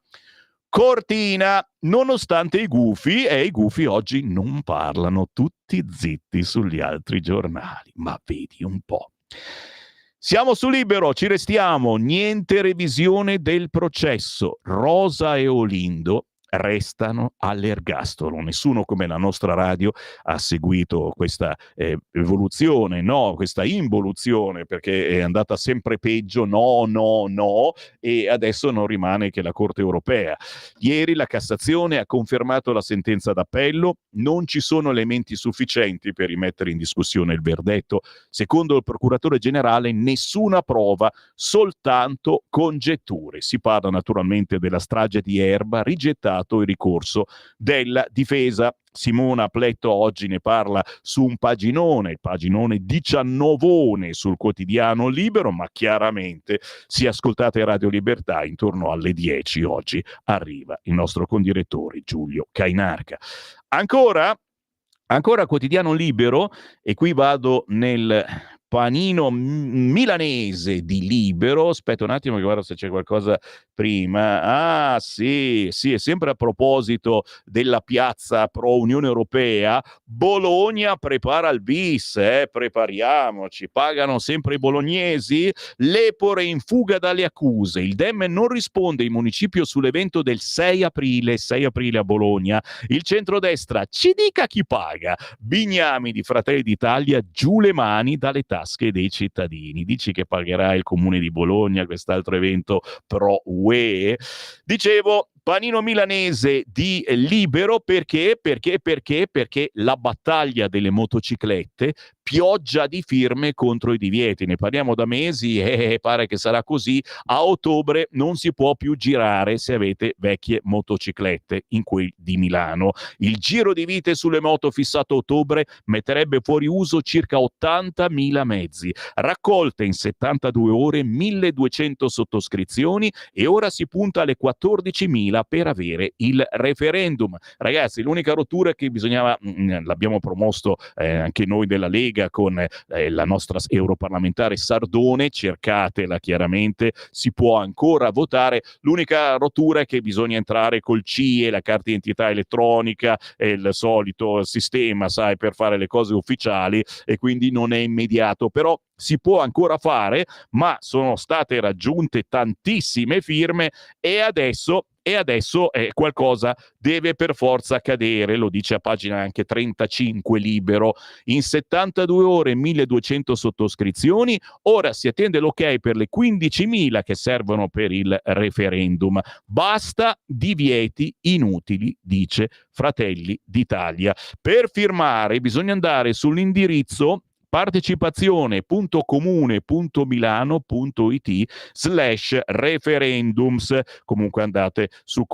Cortina, nonostante i gufi oggi non parlano, tutti zitti sugli altri giornali, ma vedi un po'. Siamo su Libero, ci restiamo, niente revisione del processo, Rosa e Olindo restano all'ergastolo. Nessuno come la nostra radio ha seguito questa evoluzione, no, questa involuzione, perché è andata sempre peggio, no, e adesso non rimane che la Corte Europea. Ieri la Cassazione ha confermato la sentenza d'appello, non ci sono elementi sufficienti per rimettere in discussione il verdetto. Secondo il procuratore generale nessuna prova, soltanto congetture. Si parla naturalmente della strage di Erba, rigettato il ricorso della difesa. Simona Pletto oggi ne parla su un paginone, il paginone 19 sul quotidiano Libero, ma chiaramente se ascoltate Radio Libertà intorno alle 10 oggi arriva il nostro condirettore Giulio Cainarca. Ancora quotidiano Libero, e qui vado nel panino milanese di Libero. Aspetta un attimo che guardo se c'è qualcosa prima. Ah sì, è sempre a proposito della piazza pro Unione Europea. Bologna prepara il bis, prepariamoci, pagano sempre i bolognesi. Lepore in fuga dalle accuse, il Dem non risponde in municipio sull'evento del 6 aprile a Bologna. Il centrodestra ci dica chi paga. Bignami di Fratelli d'Italia giù le mani dalle tasche dei cittadini. Dici che pagherà il comune di Bologna quest'altro evento pro UE? Dicevo, panino milanese di Libero, perché la battaglia delle motociclette pioggia di firme contro i divieti. Ne parliamo da mesi e pare che sarà così. A ottobre non si può più girare se avete vecchie motociclette in quel di Milano. Il giro di vite sulle moto fissato a ottobre metterebbe fuori uso circa 80.000 mezzi. Raccolte in 72 ore 1.200 sottoscrizioni e ora si punta alle 14.000 per avere il referendum. Ragazzi, l'unica rottura che bisognava, l'abbiamo promosso anche noi della Lega con la nostra europarlamentare Sardone, cercatela chiaramente, si può ancora votare. L'unica rottura è che bisogna entrare col CIE, la carta d'identità elettronica, il solito sistema, sai, per fare le cose ufficiali, e quindi non è immediato, però si può ancora fare, ma sono state raggiunte tantissime firme e adesso qualcosa deve per forza accadere, lo dice a pagina anche 35 Libero. In 72 ore 1.200 sottoscrizioni, ora si attende l'ok per le 15.000 che servono per il referendum. Basta divieti inutili, dice Fratelli d'Italia. Per firmare bisogna andare sull'indirizzo partecipazione.comune.milano.it/referendums. Comunque andate sul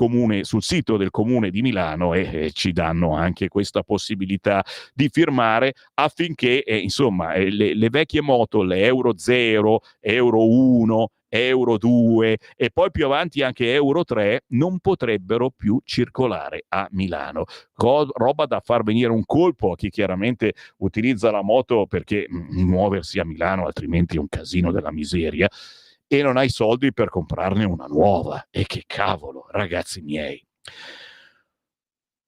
sito del Comune di Milano e ci danno anche questa possibilità di firmare affinché le vecchie moto, le Euro 0, Euro 1, Euro 2 e poi più avanti anche Euro 3 non potrebbero più circolare a Milano. Roba da far venire un colpo a chi chiaramente utilizza la moto perché muoversi a Milano altrimenti è un casino della miseria e non hai soldi per comprarne una nuova. E che cavolo, ragazzi miei.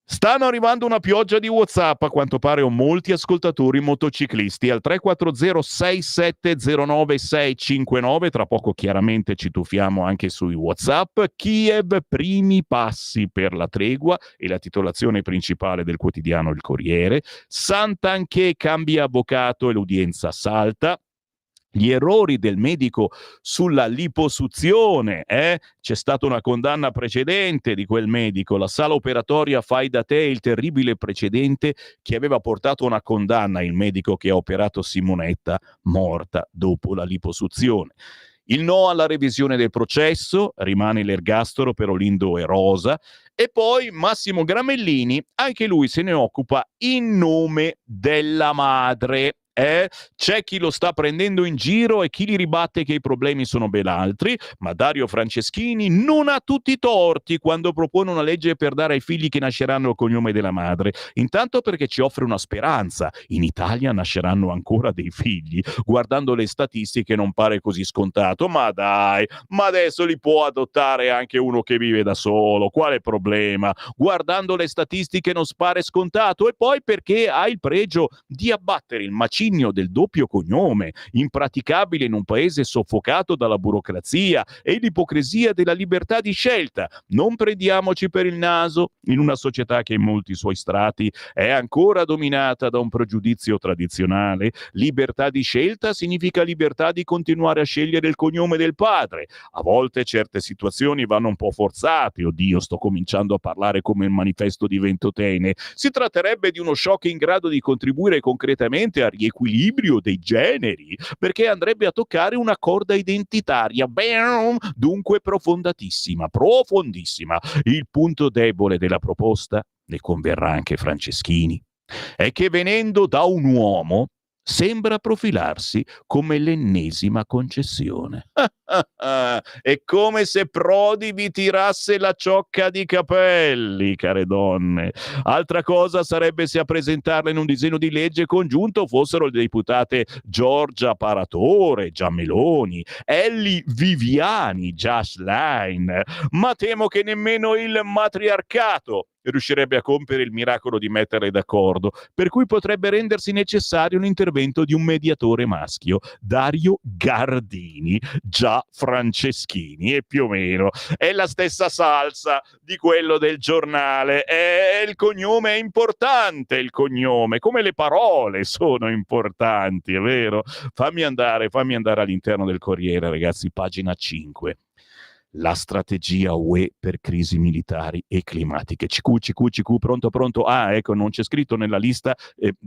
Stanno arrivando una pioggia di WhatsApp, a quanto pare ho molti ascoltatori motociclisti al 340-6709-659. Tra poco chiaramente ci tuffiamo anche sui WhatsApp. Kiev, primi passi per la tregua, e la titolazione principale del quotidiano Il Corriere. Santanchè cambia avvocato e l'udienza salta. Gli errori del medico sulla liposuzione, c'è stata una condanna precedente di quel medico, la sala operatoria fai da te, il terribile precedente che aveva portato una condanna, il medico che ha operato Simonetta, morta dopo la liposuzione. Il no alla revisione del processo, rimane l'ergastolo per Olindo e Rosa, e poi Massimo Gramellini, anche lui se ne occupa in nome della madre. C'è chi lo sta prendendo in giro e chi gli ribatte che i problemi sono ben altri, ma Dario Franceschini non ha tutti i torti quando propone una legge per dare ai figli che nasceranno il cognome della madre. Intanto perché ci offre una speranza: in Italia nasceranno ancora dei figli. Guardando le statistiche non pare così scontato, ma dai, ma adesso li può adottare anche uno che vive da solo, quale problema? Guardando le statistiche non pare scontato, e poi perché ha il pregio di abbattere il macigno del doppio cognome, impraticabile in un paese soffocato dalla burocrazia e l'ipocrisia della libertà di scelta. Non prendiamoci per il naso, in una società che in molti suoi strati è ancora dominata da un pregiudizio tradizionale. Libertà di scelta significa libertà di continuare a scegliere il cognome del padre. A volte certe situazioni vanno un po' forzate. Oddio, sto cominciando a parlare come il manifesto di Ventotene. Si tratterebbe di uno shock in grado di contribuire concretamente a riequilibrare dei generi, perché andrebbe a toccare una corda identitaria, dunque profondissima. Il punto debole della proposta, ne converrà anche Franceschini, è che venendo da un uomo sembra profilarsi come l'ennesima concessione. È come se Prodi vi tirasse la ciocca di capelli, care donne. Altra cosa sarebbe se a presentarla in un disegno di legge congiunto fossero le deputate Giorgia Paratore, Già Meloni, Elli Viviani, Già Schlein, ma temo che nemmeno il matriarcato riuscirebbe a compiere il miracolo di metterle d'accordo, per cui potrebbe rendersi necessario un intervento di un mediatore maschio, Dario Gardini, già Franceschini, e più o meno è la stessa salsa di quello del Giornale. Il cognome è importante, il cognome, come le parole sono importanti, è vero? Fammi andare all'interno del Corriere, ragazzi, pagina 5. la strategia UE per crisi militari e climatiche. CQ, pronto. Ecco, non c'è scritto nella lista,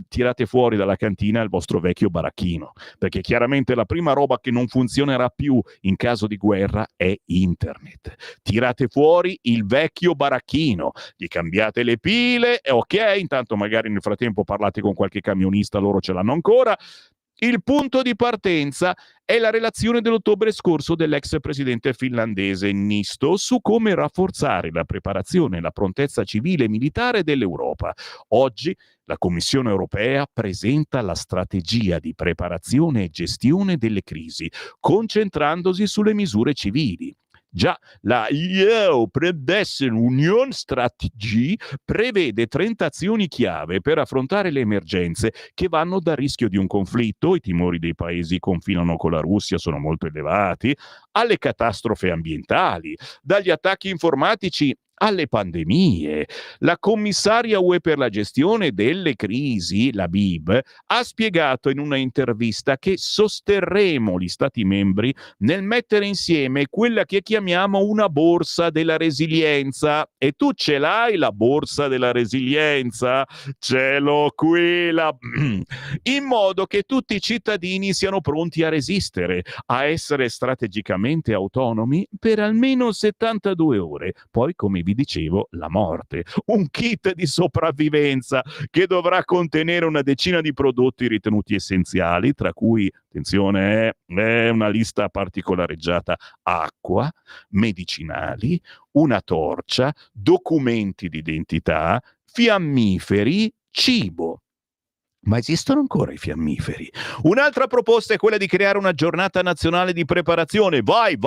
tirate fuori dalla cantina il vostro vecchio baracchino, perché chiaramente la prima roba che non funzionerà più in caso di guerra è internet. Tirate fuori il vecchio baracchino, gli cambiate le pile, ok, intanto magari nel frattempo parlate con qualche camionista, loro ce l'hanno ancora. Il punto di partenza è la relazione dell'ottobre scorso dell'ex presidente finlandese Nisto su come rafforzare la preparazione e la prontezza civile e militare dell'Europa. Oggi la Commissione europea presenta la strategia di preparazione e gestione delle crisi, concentrandosi sulle misure civili. Già, la EU Predessen Union Strategy prevede 30 azioni chiave per affrontare le emergenze che vanno dal rischio di un conflitto, i timori dei paesi che confinano con la Russia sono molto elevati, alle catastrofi ambientali, dagli attacchi informatici alle pandemie. La commissaria UE per la gestione delle crisi, la BIB, ha spiegato in una intervista che sosterremo gli Stati membri nel mettere insieme quella che chiamiamo una borsa della resilienza. E tu ce l'hai la borsa della resilienza? Ce l'ho qui, in modo che tutti i cittadini siano pronti a resistere, a essere strategicamente autonomi per almeno 72 ore. Poi, come vi dicevo, la morte. Un kit di sopravvivenza che dovrà contenere una decina di prodotti ritenuti essenziali, tra cui, attenzione, è una lista particolareggiata: acqua, medicinali, una torcia, documenti di identità, fiammiferi, cibo. Ma esistono ancora i fiammiferi? Un'altra proposta è quella di creare una giornata nazionale di preparazione. Vai,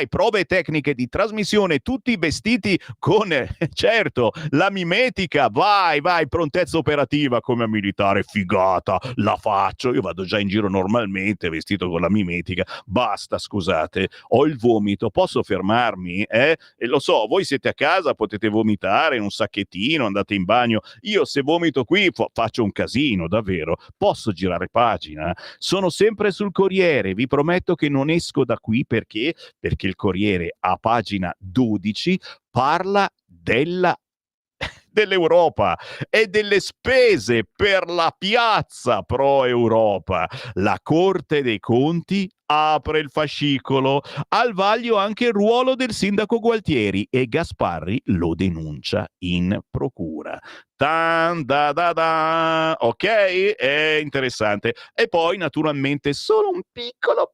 prove tecniche di trasmissione, tutti vestiti con, certo, la mimetica. Vai, prontezza operativa come militare, figata, la faccio. Io vado già in giro normalmente vestito con la mimetica. Basta, scusate, ho il vomito, posso fermarmi? E lo so, voi siete a casa, potete vomitare in un sacchettino, andate in bagno. Io se vomito qui faccio un casino, davvero. Posso girare pagina? Sono sempre sul Corriere, vi prometto che non esco da qui perché il Corriere a pagina 12 parla dell'Europa e delle spese per la piazza pro Europa. La Corte dei Conti apre il fascicolo, al vaglio anche il ruolo del sindaco Gualtieri e Gasparri lo denuncia in procura. Ok? È interessante. E poi naturalmente solo un piccolo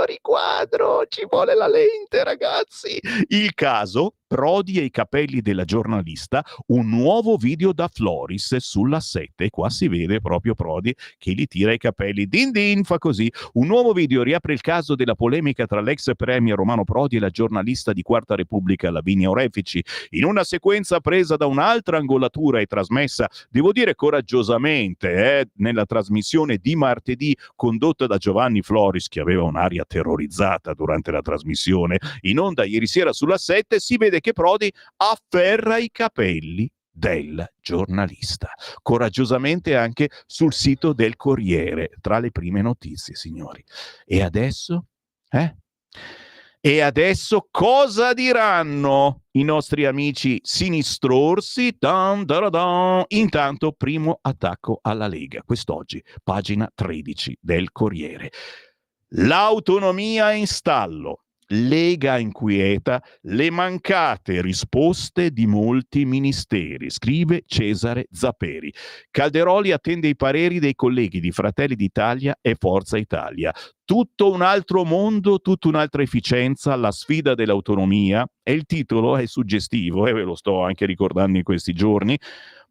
riquadro, ci vuole la lente, ragazzi. Il caso Prodi e i capelli della giornalista, un nuovo video da Floris sulla 7. Qua si vede proprio Prodi che gli tira i capelli. Din fa così. Un nuovo video riapre il caso della polemica tra l'ex premier Romano Prodi e la giornalista di Quarta Repubblica Lavinia Orefici. In una sequenza presa da un'altra angolatura e trasmessa, devo dire coraggiosamente, nella trasmissione di martedì condotta da Giovanni Floris, che aveva un'aria terrorizzata durante la trasmissione, in onda ieri sera sulla 7, si vede che Prodi afferra i capelli del giornalista, coraggiosamente anche sul sito del Corriere, tra le prime notizie, signori. E adesso? E adesso cosa diranno i nostri amici sinistrorsi? Intanto, primo attacco alla Lega, quest'oggi, pagina 13 del Corriere. L'autonomia in stallo. Lega inquieta le mancate risposte di molti ministeri, scrive Cesare Zapperi. Calderoli attende i pareri dei colleghi di Fratelli d'Italia e Forza Italia. Tutto un altro mondo, tutta un'altra efficienza, la sfida dell'autonomia, e il titolo è suggestivo, e ve lo sto anche ricordando in questi giorni,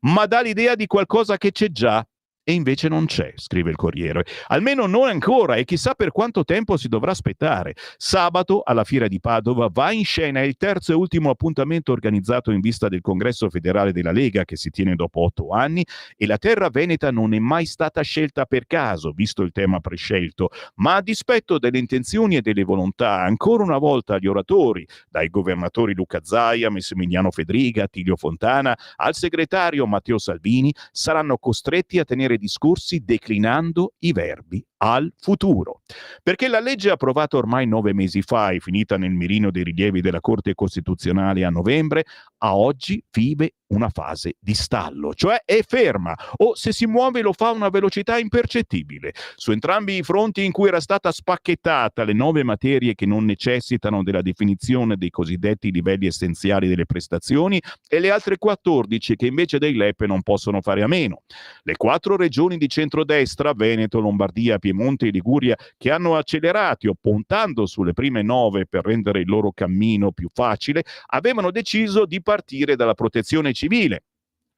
ma dà l'idea di qualcosa che c'è già. E invece non c'è, scrive il Corriere. Almeno non ancora, e chissà per quanto tempo si dovrà aspettare. Sabato, alla Fiera di Padova, va in scena il terzo e ultimo appuntamento organizzato in vista del Congresso federale della Lega, che si tiene dopo 8 anni, e la terra veneta non è mai stata scelta per caso, visto il tema prescelto, ma a dispetto delle intenzioni e delle volontà, ancora una volta gli oratori, dai governatori Luca Zaia, Massimiliano Fedriga, Attilio Fontana, al segretario Matteo Salvini, saranno costretti a tenere discorsi declinando i verbi al futuro. Perché la legge approvata ormai 9 mesi fa e finita nel mirino dei rilievi della Corte Costituzionale a novembre, a oggi vive una fase di stallo, cioè è ferma o se si muove lo fa a una velocità impercettibile. Su entrambi i fronti in cui era stata spacchettata le 9 materie che non necessitano della definizione dei cosiddetti livelli essenziali delle prestazioni e le altre 14 che invece dei LEP non possono fare a meno. Le 4 regioni di centrodestra, Veneto, Lombardia, Piemonte e Liguria, che hanno accelerato puntando sulle prime 9 per rendere il loro cammino più facile, avevano deciso di partire dalla protezione civile.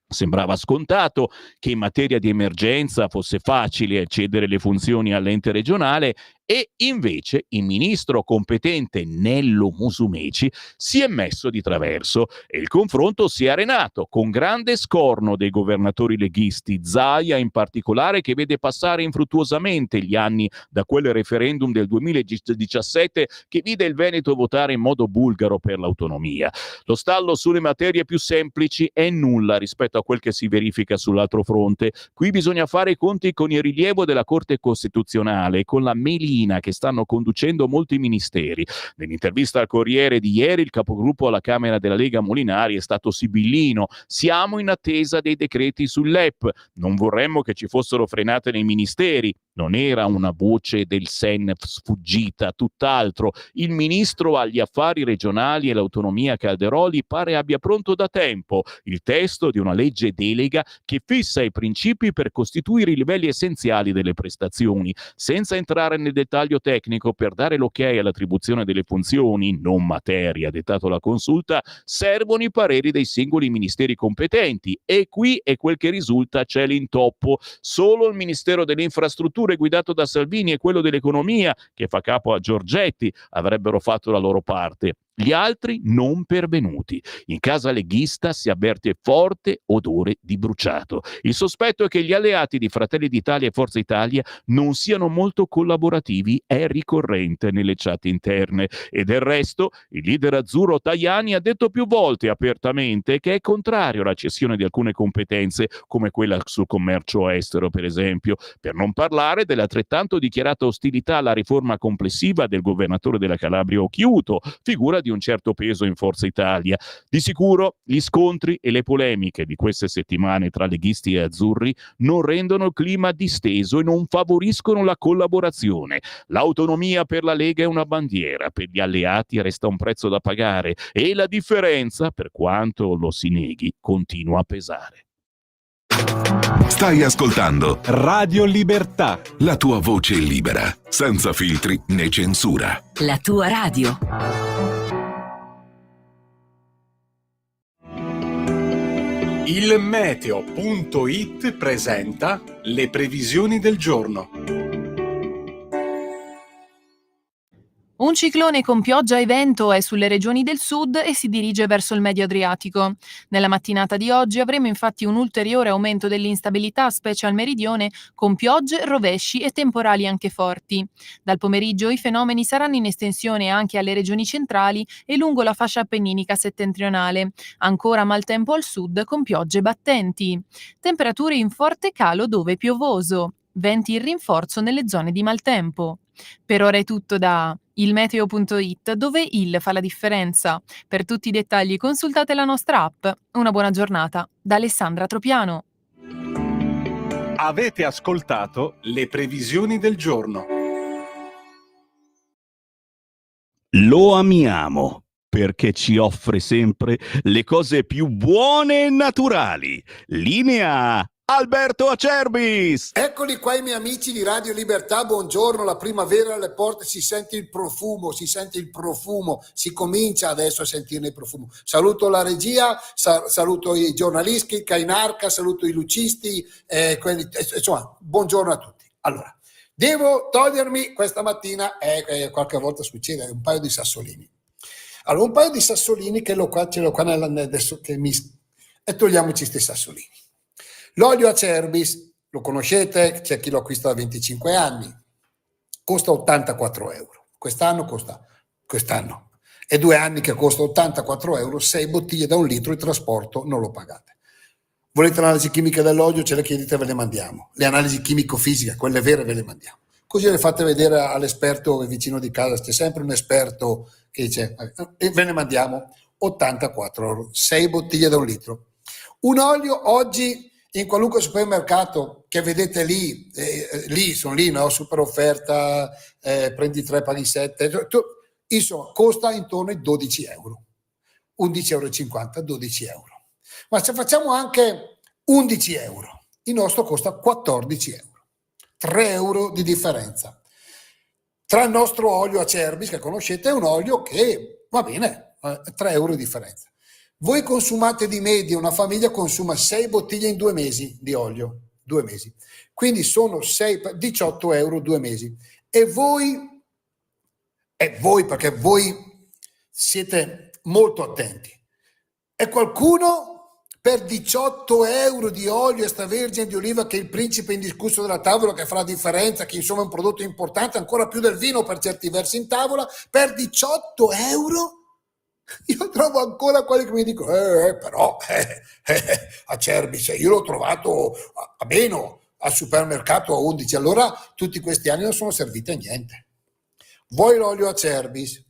Sembrava scontato che in materia di emergenza fosse facile cedere le funzioni all'ente regionale e invece il ministro competente Nello Musumeci si è messo di traverso e il confronto si è arenato con grande scorno dei governatori leghisti, Zaia in particolare, che vede passare infruttuosamente gli anni da quel referendum del 2017 che vide il Veneto votare in modo bulgaro per l'autonomia. Lo stallo sulle materie più semplici è nulla rispetto a quel che si verifica sull'altro fronte. Qui bisogna fare i conti con il rilievo della Corte Costituzionale e con la melina che stanno conducendo molti ministeri. Nell'intervista al Corriere di ieri il capogruppo alla Camera della Lega Molinari è stato sibillino: siamo in attesa dei decreti sull'EP, non vorremmo che ci fossero frenate nei ministeri. Non era una voce del Sen sfuggita, tutt'altro. Il ministro agli affari regionali e l'autonomia Calderoli pare abbia pronto da tempo il testo di una legge delega che fissa i principi per costituire i livelli essenziali delle prestazioni. Senza entrare nel dettaglio tecnico, per dare l'ok all'attribuzione delle funzioni, non materia dettato la consulta, servono i pareri dei singoli ministeri competenti e qui è quel che risulta, c'è l'intoppo. Solo il Ministero delle Infrastrutture guidato da Salvini e quello dell'economia, che fa capo a Giorgetti, avrebbero fatto la loro parte. Gli altri non pervenuti. In casa leghista si avverte forte odore di bruciato. Il sospetto è che gli alleati di Fratelli d'Italia e Forza Italia non siano molto collaborativi, è ricorrente nelle chat interne. E del resto, il leader azzurro Tajani ha detto più volte apertamente che è contrario alla cessione di alcune competenze, come quella sul commercio estero, per esempio, per non parlare dell'altrettanto dichiarata ostilità alla riforma complessiva del governatore della Calabria Occhiuto, figura di un certo peso in Forza Italia. Di sicuro gli scontri e le polemiche di queste settimane tra leghisti e azzurri non rendono il clima disteso e non favoriscono la collaborazione. L'autonomia per la Lega è una bandiera, per gli alleati resta un prezzo da pagare e la differenza, per quanto lo si neghi, continua a pesare. Stai ascoltando Radio Libertà, la tua voce libera, senza filtri né censura. La tua radio. il meteo.it presenta le previsioni del giorno. Un ciclone con pioggia e vento è sulle regioni del sud e si dirige verso il Medio Adriatico. Nella mattinata di oggi avremo infatti un ulteriore aumento dell'instabilità, specie al meridione, con piogge, rovesci e temporali anche forti. Dal pomeriggio i fenomeni saranno in estensione anche alle regioni centrali e lungo la fascia appenninica settentrionale. Ancora maltempo al sud con piogge battenti. Temperature in forte calo dove piovoso. Venti in rinforzo nelle zone di maltempo. Per ora è tutto da ilmeteo.it, dove il fa la differenza. Per tutti i dettagli consultate la nostra app. Una buona giornata da Alessandra Tropiano. Avete ascoltato le previsioni del giorno. Lo amiamo perché ci offre sempre le cose più buone e naturali. Linea Alberto Acerbis. Eccoli qua i miei amici di Radio Libertà, buongiorno, la primavera alle porte, si sente il profumo, si comincia adesso a sentire il profumo. Saluto la regia, saluto i giornalisti, Cainarca, saluto i lucisti, insomma, buongiorno a tutti. Allora, devo togliermi questa mattina, qualche volta succede, un paio di sassolini. Allora, un paio di sassolini ce l'ho qua adesso e togliamoci questi sassolini. L'olio Acerbis, lo conoscete, c'è chi lo acquista da 25 anni, costa 84 euro. Quest'anno è 2 anni che costa 84 euro, 6 bottiglie da 1 litro, il trasporto non lo pagate. Volete l'analisi chimica dell'olio, ce le chiedete, ve le mandiamo. Le analisi chimico-fisiche, quelle vere, ve le mandiamo. così le fate vedere all'esperto vicino di casa, c'è sempre un esperto che dice, e ve ne mandiamo 84 euro, 6 bottiglie da 1 litro. Un olio oggi in qualunque supermercato che vedete lì, sono lì, no? Super offerta, prendi 3 paghi 7, insomma costa intorno ai 12 euro, 11,50 euro, 12 euro. Ma se facciamo anche 11 euro, il nostro costa 14 euro, 3 euro di differenza. Tra il nostro olio Acerbis, che conoscete, è un olio che va bene, 3 euro di differenza. Voi consumate di media, una famiglia consuma 6 bottiglie in 2 mesi di olio, 2 mesi. Quindi sono 18 euro 2 mesi. E voi, perché voi siete molto attenti, e qualcuno per 18 euro di olio extravergine di oliva, che è il principe indiscusso della tavola, che fa la differenza, che insomma è un prodotto importante, ancora più del vino per certi versi in tavola, per 18 euro? Io trovo ancora quelli che mi dicono però Acerbis, io l'ho trovato a meno, al supermercato a 11, allora tutti questi anni non sono serviti a niente. Vuoi l'olio Acerbis?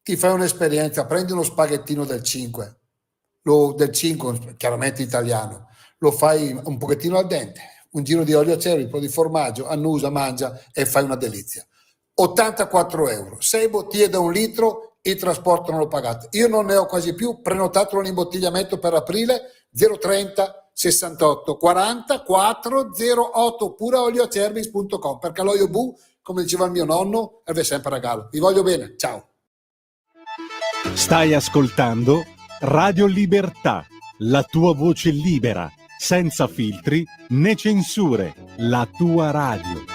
Ti fai un'esperienza, prendi uno spaghettino del 5, del 5 chiaramente italiano, lo fai un pochettino al dente, un giro di olio Acerbis, un po' di formaggio, annusa, mangia e fai una delizia. 84 euro, 6 bottiglie da 1 litro, il trasporto non lo pagate. Io non ne ho quasi più, prenotatelo l'imbottigliamento per aprile, 030 68 40 408, oppure olioacerbis.com, perché l'olio Bu, come diceva il mio nonno, è sempre a regalo. Vi voglio bene, ciao. Stai ascoltando Radio Libertà, la tua voce libera, senza filtri né censure, la tua radio.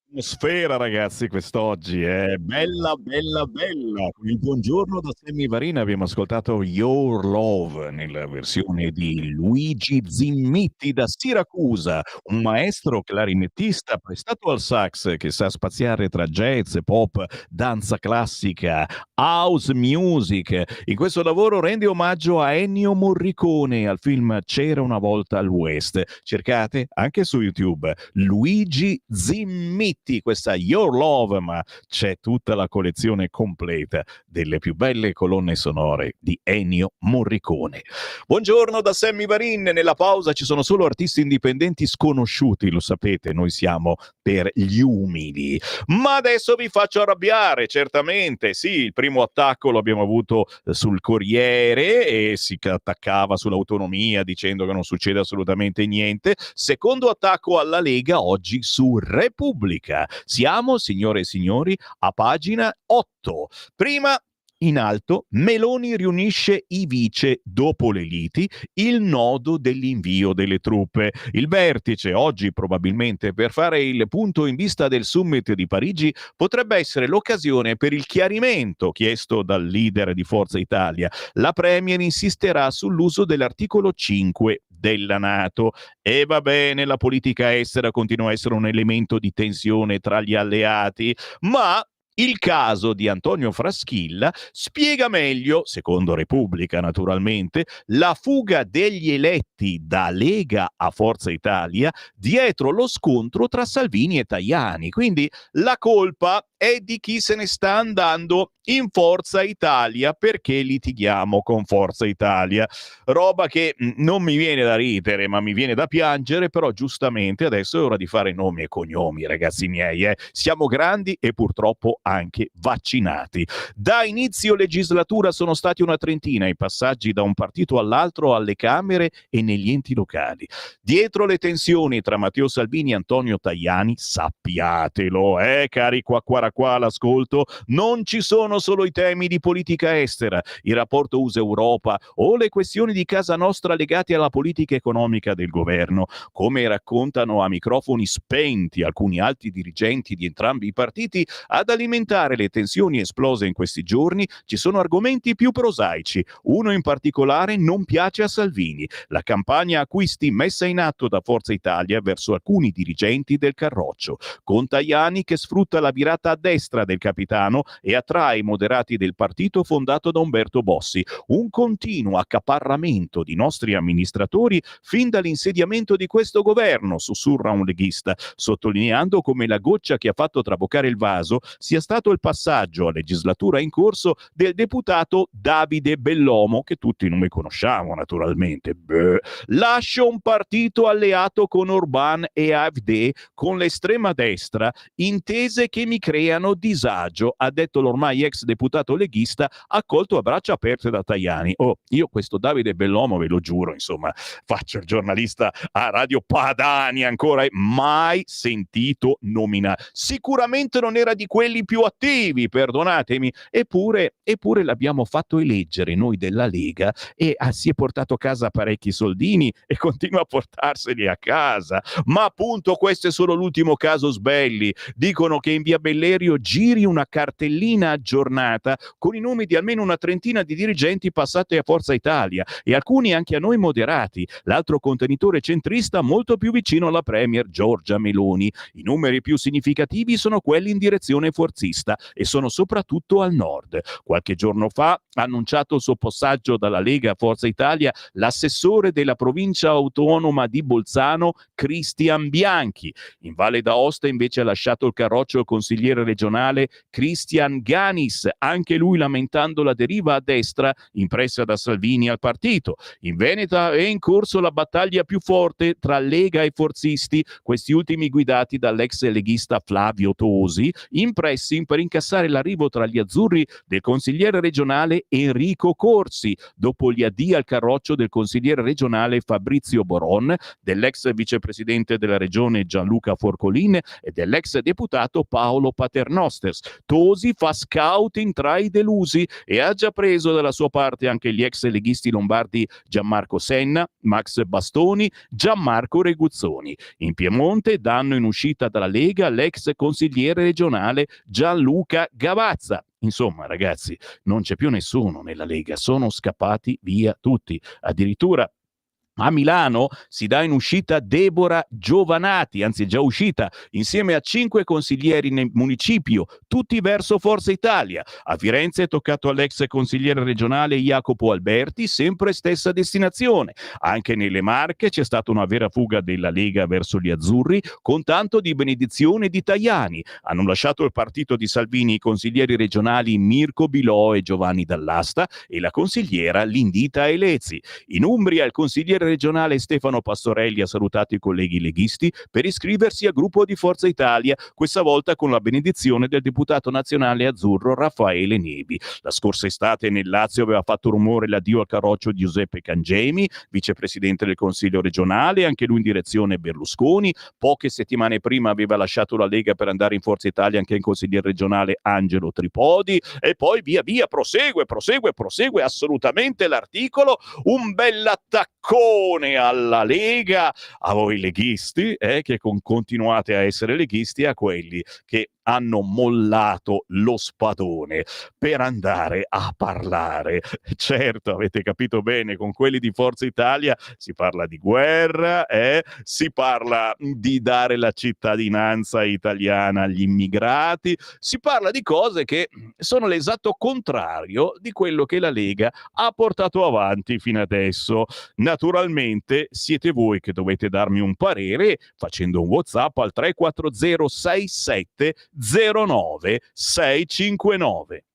Atmosfera, ragazzi, quest'oggi è bella, bella, bella. Con il buongiorno da Sammy Varin abbiamo ascoltato Your Love nella versione di Luigi Zimmitti da Siracusa, un maestro clarinettista prestato al sax che sa spaziare tra jazz, pop, danza classica, house music. In questo lavoro rende omaggio a Ennio Morricone al film C'era una volta al West. Cercate anche su YouTube Luigi Zimmitti, questa Your Love, ma c'è tutta la collezione completa delle più belle colonne sonore di Ennio Morricone. Buongiorno da Sammy Varin. Nella pausa ci sono solo artisti indipendenti sconosciuti, lo sapete, noi siamo per gli umili. Ma adesso vi faccio arrabbiare, certamente. Sì, il primo attacco lo abbiamo avuto sul Corriere e si attaccava sull'autonomia dicendo che non succede assolutamente niente. Secondo attacco alla Lega oggi su Repubblica. Siamo, signore e signori, a pagina 8. Prima, in alto, Meloni riunisce i vice dopo le liti, il nodo dell'invio delle truppe. Il vertice, oggi probabilmente per fare il punto in vista del summit di Parigi, potrebbe essere l'occasione per il chiarimento chiesto dal leader di Forza Italia. La Premier insisterà sull'uso dell'articolo 5 della NATO. E va bene, la politica estera continua a essere un elemento di tensione tra gli alleati, ma il caso di Antonio Fraschilla spiega meglio, secondo Repubblica naturalmente, la fuga degli eletti da Lega a Forza Italia dietro lo scontro tra Salvini e Tajani. Quindi la colpa è di chi se ne sta andando in Forza Italia perché litighiamo con Forza Italia. Roba che non mi viene da ridere, ma mi viene da piangere, però giustamente adesso è ora di fare nomi e cognomi, ragazzi miei. Siamo grandi e purtroppo anche vaccinati. Da inizio legislatura sono stati una trentina i passaggi da un partito all'altro alle Camere e negli enti locali. Dietro le tensioni tra Matteo Salvini e Antonio Tajani, sappiatelo, cari qua l'ascolto, non ci sono solo i temi di politica estera, il rapporto USA-Europa o le questioni di casa nostra legate alla politica economica del governo. Come raccontano a microfoni spenti alcuni alti dirigenti di entrambi i partiti, ad alimentare le tensioni esplose in questi giorni ci sono argomenti più prosaici. Uno in particolare non piace a Salvini: la campagna acquisti messa in atto da Forza Italia verso alcuni dirigenti del Carroccio, con Tajani che sfrutta la virata a destra del capitano e attrae i moderati del partito fondato da Umberto Bossi. Un continuo accaparramento di nostri amministratori fin dall'insediamento di questo governo, sussurra un leghista, sottolineando come la goccia che ha fatto traboccare il vaso sia stato il passaggio a legislatura in corso del deputato Davide Bellomo, che tutti noi conosciamo naturalmente. Lascio un partito alleato con Orban e AfD, con l'estrema destra, intese che mi creano disagio, ha detto l'ormai ex deputato leghista, accolto a braccia aperte da Tajani. Io questo Davide Bellomo, ve lo giuro, insomma, faccio il giornalista a Radio Padania ancora, mai sentito nominare. Sicuramente non era di quelli più attivi, perdonatemi, eppure l'abbiamo fatto eleggere noi della Lega e si è portato a casa parecchi soldini e continua a portarseli a casa. Ma appunto questo è solo l'ultimo caso sbelli. Dicono che in via Bellerio giri una cartellina aggiornata con i nomi di almeno una trentina di dirigenti passati a Forza Italia e alcuni anche a noi moderati, l'altro contenitore centrista molto più vicino alla Premier Giorgia Meloni. I numeri più significativi sono quelli in direzione forzista e sono soprattutto al nord. Qualche giorno fa ha annunciato il suo passaggio dalla Lega a Forza Italia l'assessore della provincia autonoma di Bolzano Cristian Bianchi. In Valle d'Aosta invece ha lasciato il Carroccio il consigliere regionale Cristian Ganis, anche lui lamentando la deriva a destra impressa da Salvini al partito. In Veneto è in corso la battaglia più forte tra Lega e forzisti, questi ultimi guidati dall'ex leghista Flavio Tosi, in pressing per incassare l'arrivo tra gli azzurri del consigliere regionale Enrico Corsi, dopo gli addii al Carroccio del consigliere regionale Fabrizio Boron, dell'ex vicepresidente della regione Gianluca Forcolin e dell'ex deputato Paolo Paterno. paternosters. Tosi fa scouting tra i delusi e ha già preso dalla sua parte anche gli ex leghisti lombardi Gianmarco Senna, Max Bastoni, Gianmarco Reguzzoni. In Piemonte danno in uscita dalla Lega l'ex consigliere regionale Gianluca Gavazza. Insomma, ragazzi, non c'è più nessuno nella Lega, sono scappati via tutti. Addirittura a Milano si dà in uscita Deborah Giovanati, anzi è già uscita, insieme a 5 consiglieri nel municipio, tutti verso Forza Italia. A Firenze è toccato all'ex consigliere regionale Jacopo Alberti, sempre stessa destinazione. Anche nelle Marche c'è stata una vera fuga della Lega verso gli azzurri, con tanto di benedizione e di Tajani. Hanno lasciato il partito di Salvini i consiglieri regionali Mirko Bilò e Giovanni Dall'Asta e la consigliera Lindita Elezi. In Umbria il consigliere regionale Stefano Pastorelli ha salutato i colleghi leghisti per iscriversi al gruppo di Forza Italia, questa volta con la benedizione del deputato nazionale azzurro Raffaele Nebi. La scorsa estate nel Lazio aveva fatto rumore l'addio al carroccio di Giuseppe Cangemi, vicepresidente del Consiglio regionale, anche lui in direzione Berlusconi. Poche settimane prima aveva lasciato la Lega per andare in Forza Italia anche il consigliere regionale Angelo Tripodi, e poi via via prosegue assolutamente l'articolo. Un bell'attaccone alla Lega, a voi leghisti, che continuate a essere leghisti, a quelli che hanno mollato lo spadone per andare a parlare. Certo, avete capito bene, con quelli di Forza Italia si parla di guerra, si parla di dare la cittadinanza italiana agli immigrati, si parla di cose che sono l'esatto contrario di quello che la Lega ha portato avanti fino adesso. Naturalmente siete voi che dovete darmi un parere facendo un WhatsApp al 340 67 09 659.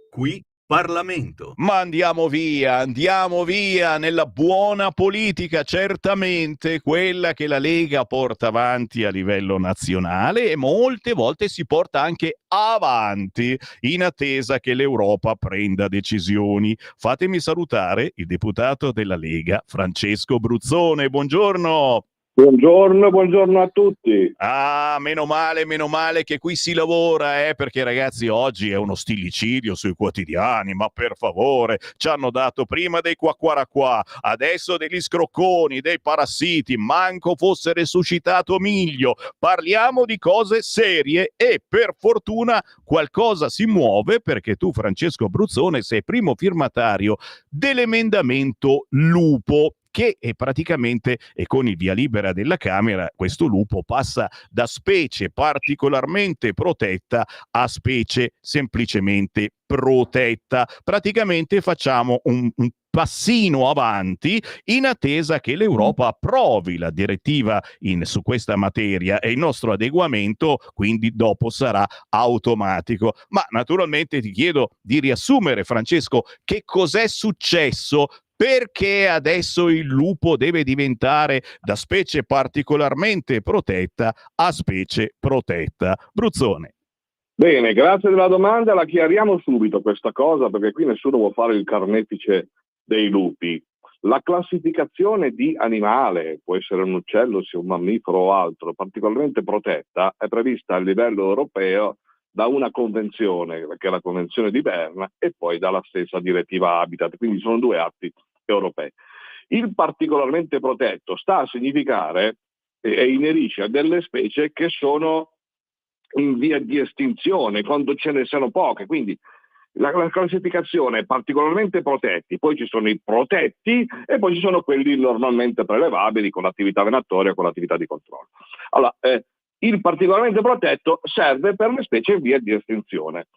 Qui Parlamento. Ma andiamo via nella buona politica, certamente quella che la Lega porta avanti a livello nazionale e molte volte si porta anche avanti in attesa che l'Europa prenda decisioni. Fatemi salutare il deputato della Lega Francesco Bruzzone. Buongiorno. Buongiorno a tutti. Ah, meno male che qui si lavora, perché ragazzi oggi è uno stillicidio sui quotidiani, ma per favore, ci hanno dato prima dei qua, adesso degli scrocconi, dei parassiti, manco fosse resuscitato Miglio. Parliamo di cose serie e per fortuna qualcosa si muove, perché tu, Francesco Bruzzone, sei primo firmatario dell'emendamento Lupo, che è praticamente, e con il via libera della Camera, questo lupo passa da specie particolarmente protetta a specie semplicemente protetta. Praticamente facciamo un passino avanti in attesa che l'Europa approvi la direttiva su questa materia e il nostro adeguamento quindi dopo sarà automatico. Ma naturalmente ti chiedo di riassumere, Francesco, che cos'è successo. Perché adesso il lupo deve diventare da specie particolarmente protetta a specie protetta? Bruzzone. Bene, grazie della domanda, la chiariamo subito questa cosa, perché qui nessuno vuole fare il carnefice dei lupi. La classificazione di animale, può essere un uccello, sia un mammifero o altro, particolarmente protetta, è prevista a livello europeo da una convenzione, che è la Convenzione di Berna, e poi dalla stessa direttiva Habitat, quindi sono due atti europei. Il particolarmente protetto sta a significare e inerisce a delle specie che sono in via di estinzione, quando ce ne sono poche, quindi la classificazione è particolarmente protetti, poi ci sono i protetti e poi ci sono quelli normalmente prelevabili con l'attività venatoria, con l'attività di controllo. Allora, il particolarmente protetto serve per le specie in via di estinzione.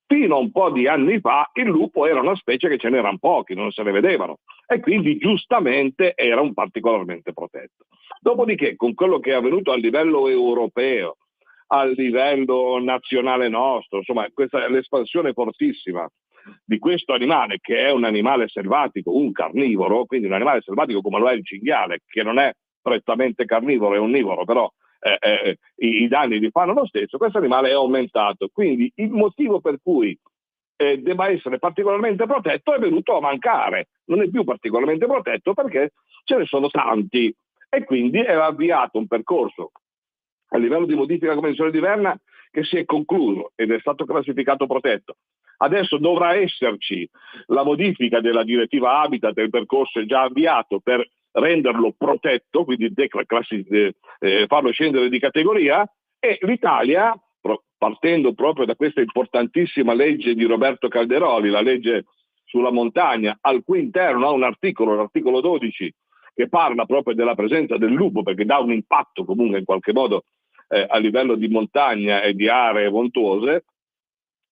Fino a un po' di anni fa il lupo era una specie che ce n'erano pochi, non se ne vedevano, e quindi giustamente era un particolarmente protetto. Dopodiché, con quello che è avvenuto a livello europeo, a livello nazionale nostro, insomma, questa è l'espansione fortissima di questo animale, che è un animale selvatico, un carnivoro, quindi un animale selvatico come lo è il cinghiale, che non è prettamente carnivoro, è onnivoro, però i danni li fanno lo stesso. Questo animale è aumentato, quindi il motivo per cui debba essere particolarmente protetto è venuto a mancare, non è più particolarmente protetto perché ce ne sono tanti, e quindi è avviato un percorso a livello di modifica della Convenzione di Berna, che si è concluso ed è stato classificato protetto. Adesso dovrà esserci la modifica della direttiva Habitat, il percorso è già avviato per renderlo protetto, quindi farlo scendere di categoria, e l'Italia, partendo proprio da questa importantissima legge di Roberto Calderoli, la legge sulla montagna, al cui interno ha un articolo, l'articolo 12, che parla proprio della presenza del lupo, perché dà un impatto comunque in qualche modo a livello di montagna e di aree montuose.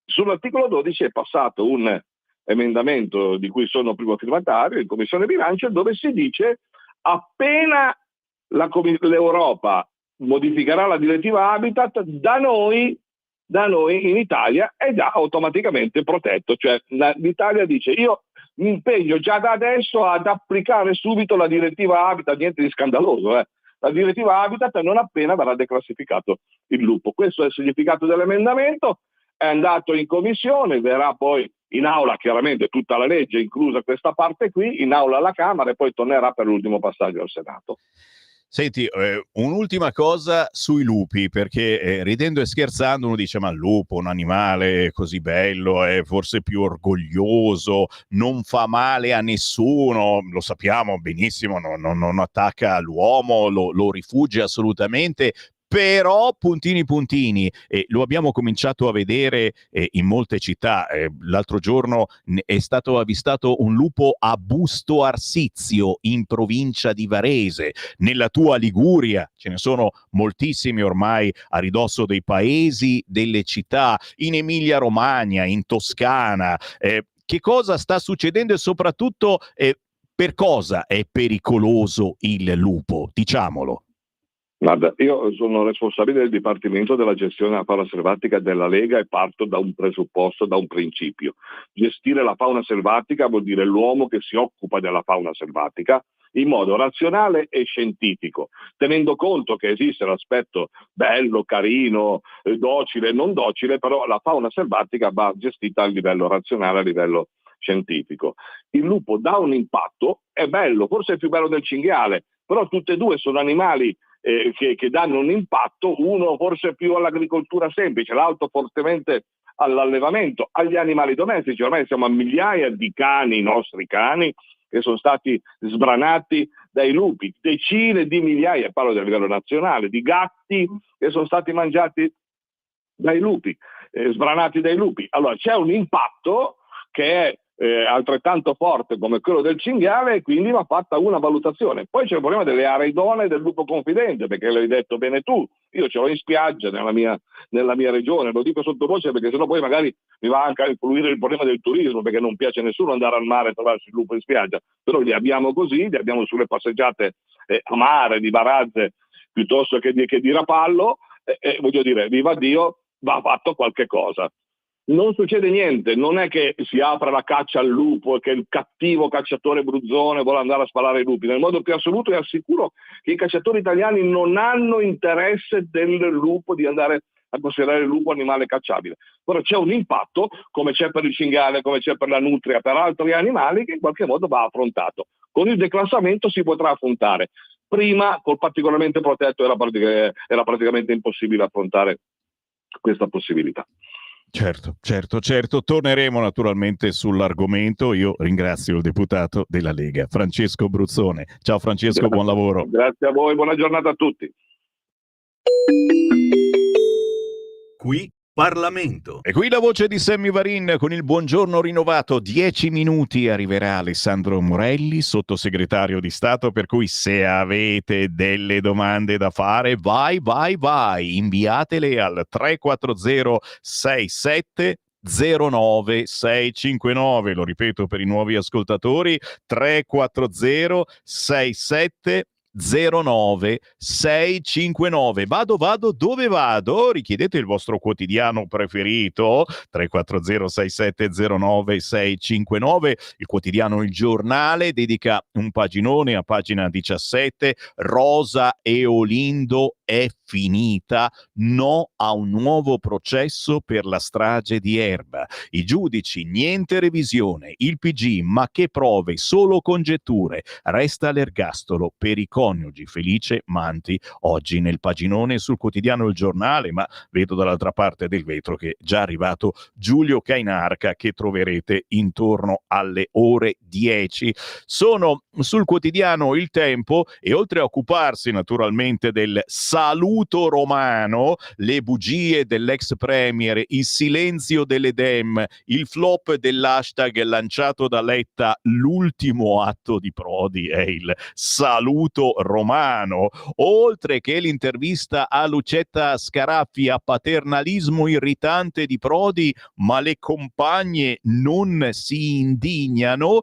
Sull'articolo 12 è passato un emendamento di cui sono primo firmatario in Commissione Bilancio, dove si dice appena l'Europa modificherà la direttiva Habitat, da noi in Italia è già automaticamente protetto. Cioè l'Italia dice: io mi impegno già da adesso ad applicare subito la direttiva Habitat, niente di scandaloso, la direttiva Habitat non appena verrà declassificato il lupo. Questo è il significato dell'emendamento, è andato in commissione, verrà poi in aula chiaramente tutta la legge, inclusa questa parte qui, in aula alla Camera e poi tornerà per l'ultimo passaggio al Senato. Senti, un'ultima cosa sui lupi, perché ridendo e scherzando uno dice: ma il lupo, un animale così bello, è forse più orgoglioso, non fa male a nessuno, lo sappiamo benissimo, non attacca l'uomo, lo rifugia assolutamente. Però puntini, lo abbiamo cominciato a vedere in molte città. L'altro giorno è stato avvistato un lupo a Busto Arsizio, in provincia di Varese. Nella tua Liguria ce ne sono moltissimi ormai a ridosso dei paesi, delle città, in Emilia Romagna, in Toscana. Che cosa sta succedendo e soprattutto per cosa è pericoloso il lupo? Diciamolo. Guarda, io sono responsabile del Dipartimento della gestione della fauna selvatica della Lega e parto da un presupposto, da un principio. Gestire la fauna selvatica vuol dire l'uomo che si occupa della fauna selvatica in modo razionale e scientifico, tenendo conto che esiste l'aspetto bello, carino, docile e non docile, però la fauna selvatica va gestita a livello razionale, a livello scientifico. Il lupo dà un impatto, è bello, forse è più bello del cinghiale, però tutte e due sono animali che danno un impatto, uno forse più all'agricoltura semplice, l'altro fortemente all'allevamento, agli animali domestici. Ormai siamo a migliaia di cani, i nostri cani, che sono stati sbranati dai lupi, decine di migliaia, parlo a livello nazionale, di gatti che sono stati mangiati dai lupi, sbranati dai lupi. Allora c'è un impatto che è altrettanto forte come quello del cinghiale, e quindi va fatta una valutazione. Poi c'è il problema delle aree idonee del lupo confidente, perché l'hai detto bene tu, io ce l'ho in spiaggia nella mia regione, lo dico sottovoce perché sennò poi magari mi va anche a influire il problema del turismo, perché non piace a nessuno andare al mare e trovarsi il lupo in spiaggia, però li abbiamo così, li abbiamo sulle passeggiate a mare, di Varazze piuttosto che di Rapallo, voglio dire, viva Dio, va fatto qualche cosa. Non succede niente, non è che si apre la caccia al lupo e che il cattivo cacciatore bruzzone vuole andare a sparare ai lupi. Nel modo più assoluto e assicuro che i cacciatori italiani non hanno interesse del lupo, di andare a considerare il lupo animale cacciabile. Però c'è un impatto, come c'è per il cinghiale, come c'è per la nutria, per altri animali, che in qualche modo va affrontato. Con il declassamento si potrà affrontare. Prima, col particolarmente protetto, era praticamente impossibile affrontare questa possibilità. Certo, torneremo naturalmente sull'argomento. Io ringrazio il deputato della Lega, Francesco Bruzzone. Ciao Francesco, buon lavoro. Grazie a voi, buona giornata a tutti. Qui Parlamento. E qui la voce di Sammy Varin con il buongiorno rinnovato. 10 minuti arriverà Alessandro Morelli, sottosegretario di Stato, per cui se avete delle domande da fare, vai, inviatele al 340 67 09 659. Lo ripeto per i nuovi ascoltatori: 340 67 09 659. Vado, dove vado? Richiedete il vostro quotidiano preferito, 340 6709 659. Il quotidiano Il Giornale dedica un paginone a pagina 17: Rosa e Olindo è finita, no a un nuovo processo per la strage di Erba. I giudici, niente revisione. Il PG, ma che prove, solo congetture. Resta l'ergastolo per i coniugi Felice Manti, oggi nel paginone sul quotidiano Il Giornale, ma vedo dall'altra parte del vetro che è già arrivato Giulio Cainarca, che troverete intorno alle ore 10. Sono sul quotidiano Il Tempo e oltre a occuparsi naturalmente del saluto romano, le bugie dell'ex premier, il silenzio delle Dem, il flop dell'hashtag lanciato da Letta, l'ultimo atto di Prodi è il saluto romano, oltre che l'intervista a Lucetta Scaraffi a paternalismo irritante di Prodi, ma le compagne non si indignano,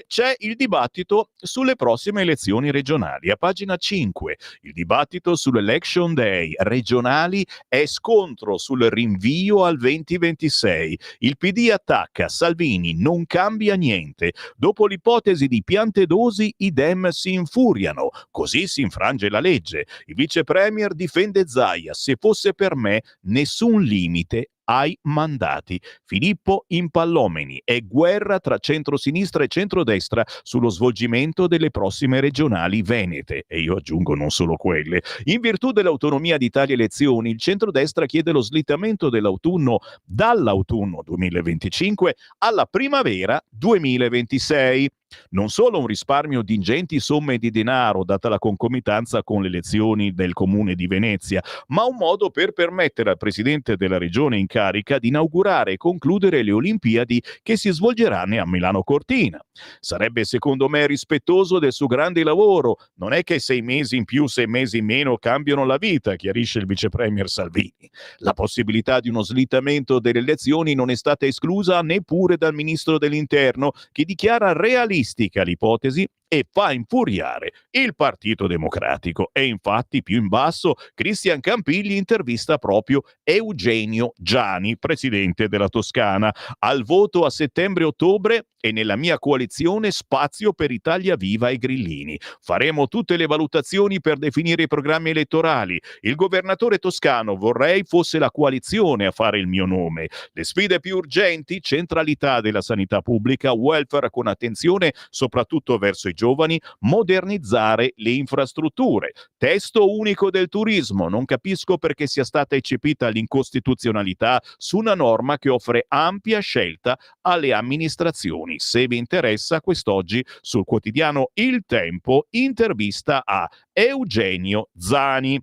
c'è il dibattito sulle prossime elezioni regionali. A pagina 5, il dibattito sull'Election Day regionali è scontro sul rinvio al 2026. Il PD attacca, Salvini non cambia niente. Dopo l'ipotesi di Piantedosi, i Dem si infuriano. Così si infrange la legge. Il vice premier difende Zaia. Se fosse per me, nessun limite ai mandati. Filippo Impallomeni, è guerra tra centrosinistra e centrodestra sullo svolgimento delle prossime regionali venete, e io aggiungo non solo quelle. In virtù dell'autonomia di tali elezioni, il centrodestra chiede lo slittamento dell'autunno dall'autunno 2025 alla primavera 2026. Non solo un risparmio di ingenti somme di denaro data la concomitanza con le elezioni del comune di Venezia, ma un modo per permettere al presidente della regione in carica di inaugurare e concludere le Olimpiadi che si svolgeranno a Milano Cortina. Sarebbe secondo me rispettoso del suo grande lavoro, non è che 6 mesi in più, 6 mesi in meno cambiano la vita, chiarisce il vice premier Salvini. La possibilità di uno slittamento delle elezioni non è stata esclusa neppure dal ministro dell'Interno, che dichiara realistica l'ipotesi e fa infuriare il Partito Democratico. E infatti più in basso Cristian Campigli intervista proprio Eugenio Giani, presidente della Toscana. Al voto a settembre-ottobre e nella mia coalizione spazio per Italia Viva e Grillini. Faremo tutte le valutazioni per definire i programmi elettorali. Il governatore toscano vorrei fosse la coalizione a fare il mio nome. Le sfide più urgenti, centralità della sanità pubblica, welfare con attenzione soprattutto verso i giovani, modernizzare le infrastrutture. Testo unico del turismo, non capisco perché sia stata eccepita l'incostituzionalità su una norma che offre ampia scelta alle amministrazioni. Se vi interessa, quest'oggi sul quotidiano Il Tempo, intervista a Eugenio Zani.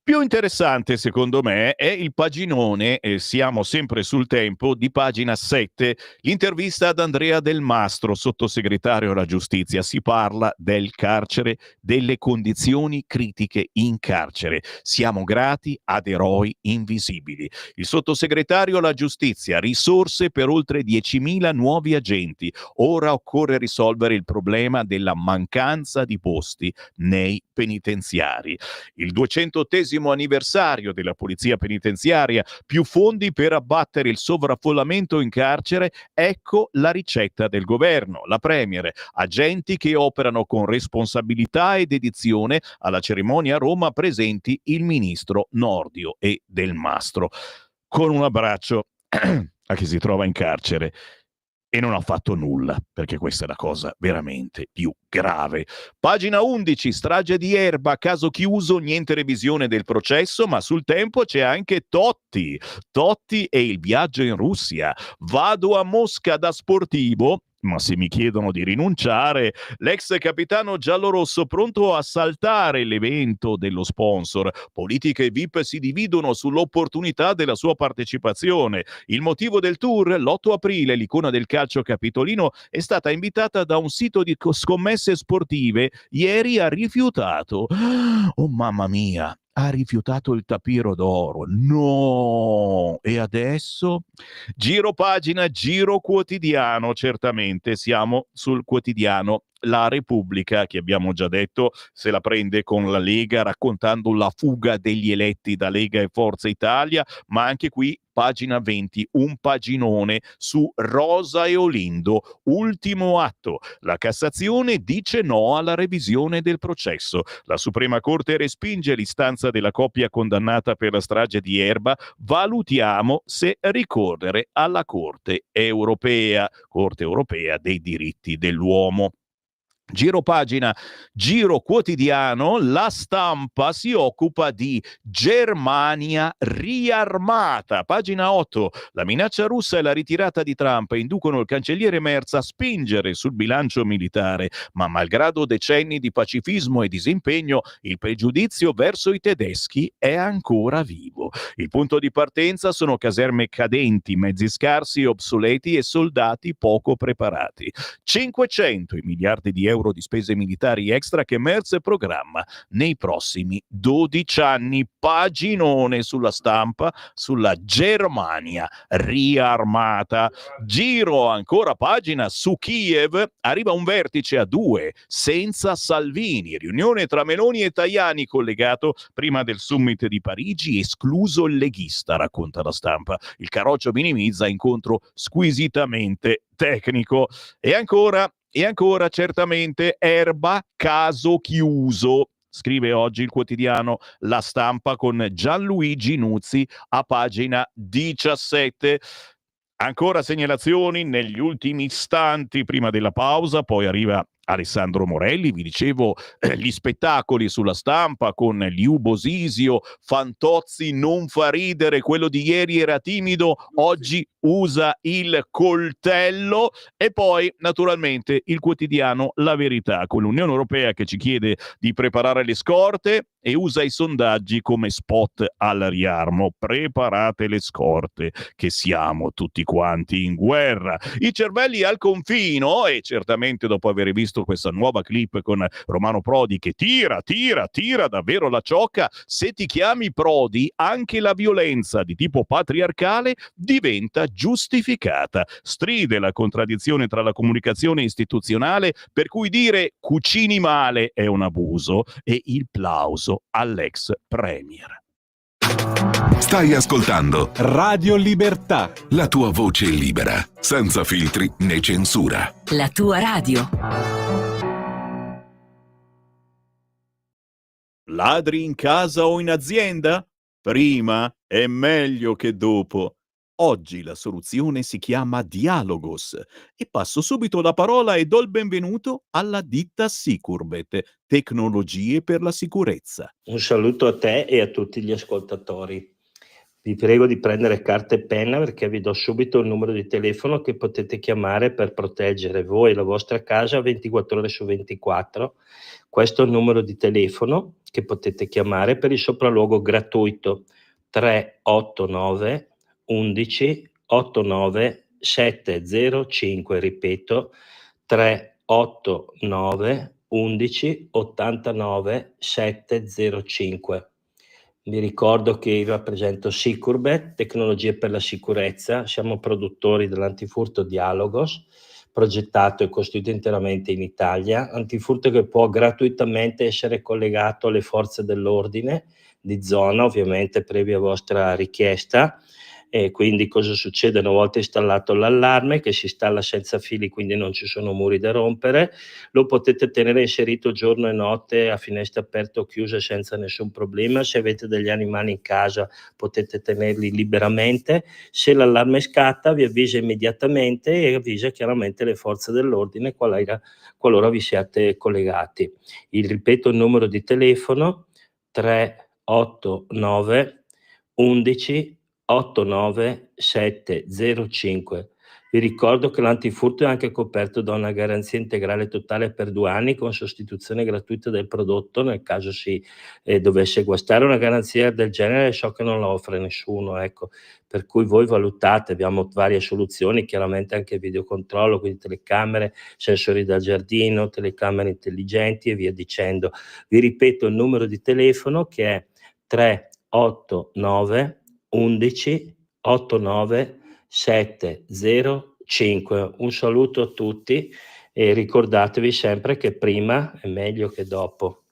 Più interessante, secondo me, è il paginone, siamo sempre sul Tempo, di pagina 7, l'intervista ad Andrea Del Mastro, sottosegretario alla giustizia. Si parla del carcere, delle condizioni critiche in carcere. Siamo grati ad eroi invisibili. Il sottosegretario alla giustizia, risorse per oltre 10.000 nuovi agenti. Ora occorre risolvere il problema della mancanza di posti nei penitenziari. Il 200° anniversario della polizia penitenziaria, più fondi per abbattere il sovraffollamento in carcere, ecco la ricetta del governo. La premier, agenti che operano con responsabilità e dedizione. Alla cerimonia a Roma presenti il ministro Nordio e Del Mastro. Con un abbraccio a chi si trova in carcere e non ha fatto nulla, perché questa è la cosa veramente più grave. Pagina 11, strage di Erba, caso chiuso, niente revisione del processo, ma sul Tempo c'è anche Totti. Totti e il viaggio in Russia. Vado a Mosca da sportivo, ma se mi chiedono di rinunciare, l'ex capitano giallorosso pronto a saltare l'evento dello sponsor. Politica e VIP si dividono sull'opportunità della sua partecipazione. Il motivo del tour? L'8 aprile l'icona del calcio capitolino è stata invitata da un sito di scommesse sportive. Ieri ha rifiutato. Oh mamma mia! Ha rifiutato il tapiro d'oro. No! E adesso? Giro pagina, giro quotidiano, certamente siamo sul quotidiano La Repubblica, che abbiamo già detto se la prende con la Lega, raccontando la fuga degli eletti da Lega e Forza Italia, ma anche qui pagina 20, un paginone su Rosa e Olindo, ultimo atto. La Cassazione dice no alla revisione del processo. La Suprema Corte respinge l'istanza della coppia condannata per la strage di Erba. Valutiamo se ricorrere alla Corte Europea dei diritti dell'uomo. Giro pagina, giro quotidiano, La Stampa si occupa di Germania riarmata. Pagina 8, la minaccia russa e la ritirata di Trump inducono il cancelliere Merz a spingere sul bilancio militare, ma malgrado decenni di pacifismo e disimpegno, il pregiudizio verso i tedeschi è ancora vivo. Il punto di partenza sono caserme cadenti, mezzi scarsi, obsoleti e soldati poco preparati. 500 i miliardi di euro di spese militari extra che Merz programma nei prossimi 12 anni. Paginone sulla Stampa sulla Germania riarmata. Giro ancora pagina su Kiev, arriva un vertice a 2 senza Salvini, riunione tra Meloni e Tajani collegato prima del summit di Parigi, escluso il leghista, racconta la Stampa. Il Carroccio minimizza incontro squisitamente tecnico. E ancora certamente Erba caso chiuso, scrive oggi il quotidiano La Stampa con Gianluigi Nuzzi a pagina 17. Ancora segnalazioni negli ultimi istanti prima della pausa, poi arriva Alessandro Morelli, vi dicevo gli spettacoli sulla Stampa con Liu Bosisio, Fantozzi non fa ridere, quello di ieri era timido, oggi usa il coltello, e poi naturalmente il quotidiano La Verità con l'Unione Europea che ci chiede di preparare le scorte e usa i sondaggi come spot al riarmo. Preparate le scorte che siamo tutti quanti in guerra. I cervelli al confino, e certamente dopo aver visto questa nuova clip con Romano Prodi che tira davvero la ciocca, se ti chiami Prodi anche la violenza di tipo patriarcale diventa giustificata. Stride la contraddizione tra la comunicazione istituzionale per cui dire cucini male è un abuso e il plauso all'ex premier. Stai ascoltando Radio Libertà. la tua voce libera, senza filtri né censura. La tua radio. Ladri in casa o in azienda? Prima è meglio che dopo. Oggi la soluzione si chiama Dialogos e passo subito la parola e do il benvenuto alla ditta Sicurbet, tecnologie per la sicurezza. Un saluto a te e a tutti gli ascoltatori. Vi prego di prendere carta e penna perché vi do subito il numero di telefono che potete chiamare per proteggere voi e la vostra casa 24 ore su 24. Questo è il numero di telefono che potete chiamare per il sopralluogo gratuito 389 11 89 705, ripeto 389 11 89 705. Vi ricordo che io rappresento Sicurbet, tecnologie per la sicurezza, siamo produttori dell'antifurto Dialogos, progettato e costruito interamente in Italia, antifurto che può gratuitamente essere collegato alle forze dell'ordine di zona, ovviamente previa vostra richiesta. E quindi cosa succede? Una volta installato l'allarme, che si installa senza fili, quindi non ci sono muri da rompere, lo potete tenere inserito giorno e notte a finestre aperte o chiuse senza nessun problema. Se avete degli animali in casa potete tenerli liberamente. Se l'allarme scatta vi avvisa immediatamente e avvisa chiaramente le forze dell'ordine qualora vi siate collegati. Ripeto il numero di telefono 389 11 89 705. Vi ricordo che l'antifurto è anche coperto da una garanzia integrale totale per 2 anni con sostituzione gratuita del prodotto nel caso si dovesse guastare. Una garanzia del genere so che non la offre nessuno, ecco, per cui voi valutate. Abbiamo varie soluzioni, chiaramente anche videocontrollo, quindi telecamere, sensori da giardino, telecamere intelligenti e via dicendo. Vi ripeto il numero di telefono che è 389 11 89 705. Un saluto a tutti e ricordatevi sempre che prima è meglio che dopo.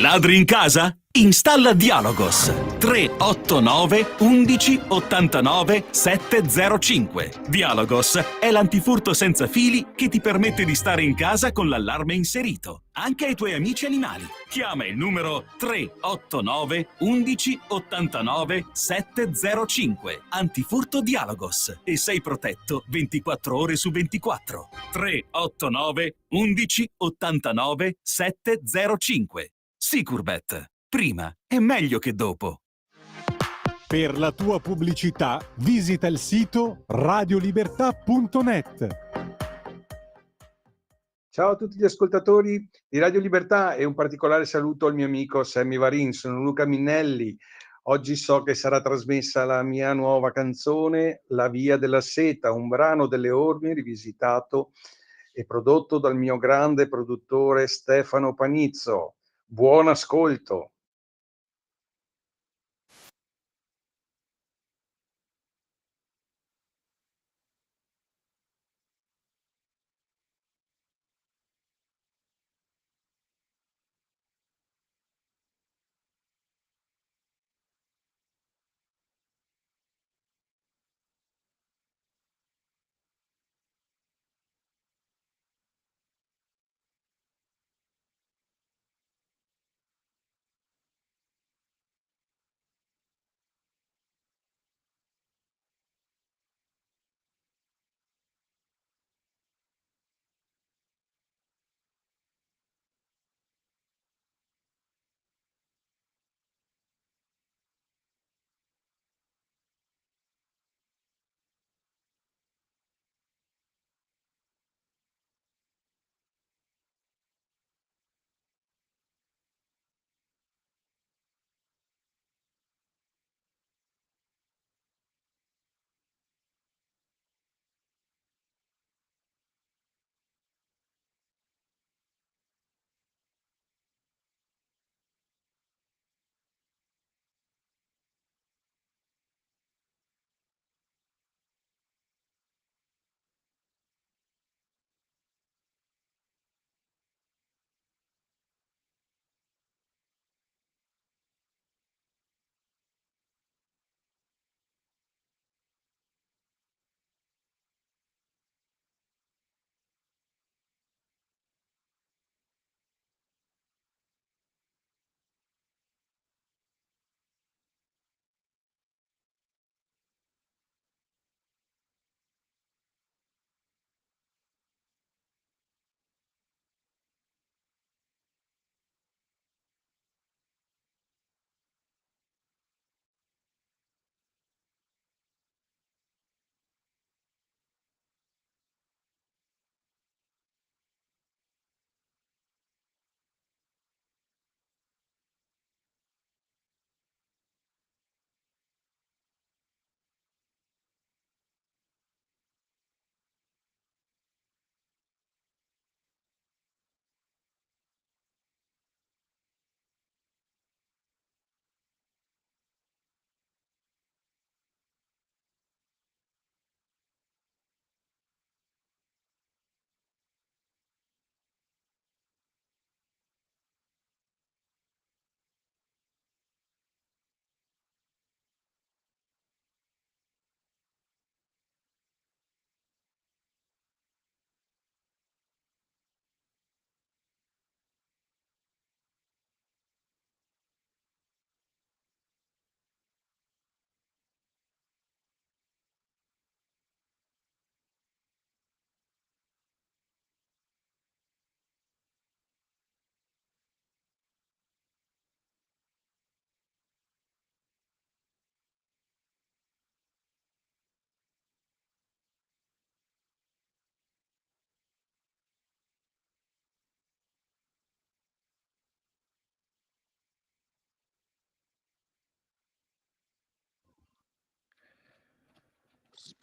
Ladri in casa? Installa Dialogos 389 11 89 705. Dialogos è l'antifurto senza fili che ti permette di stare in casa con l'allarme inserito, anche ai tuoi amici animali. Chiama il numero 389 11 89 705. Antifurto Dialogos e sei protetto 24 ore su 24. 389 11 89 705. Sicurbet. Prima è meglio che dopo. Per la tua pubblicità visita il sito radiolibertà.net. Ciao a tutti gli ascoltatori di Radio Libertà e un particolare saluto al mio amico Sammy Varin. Sono Luca Minnelli. Oggi so che sarà trasmessa la mia nuova canzone La Via della Seta, un brano delle Orme rivisitato e prodotto dal mio grande produttore Stefano Panizzo. Buon ascolto.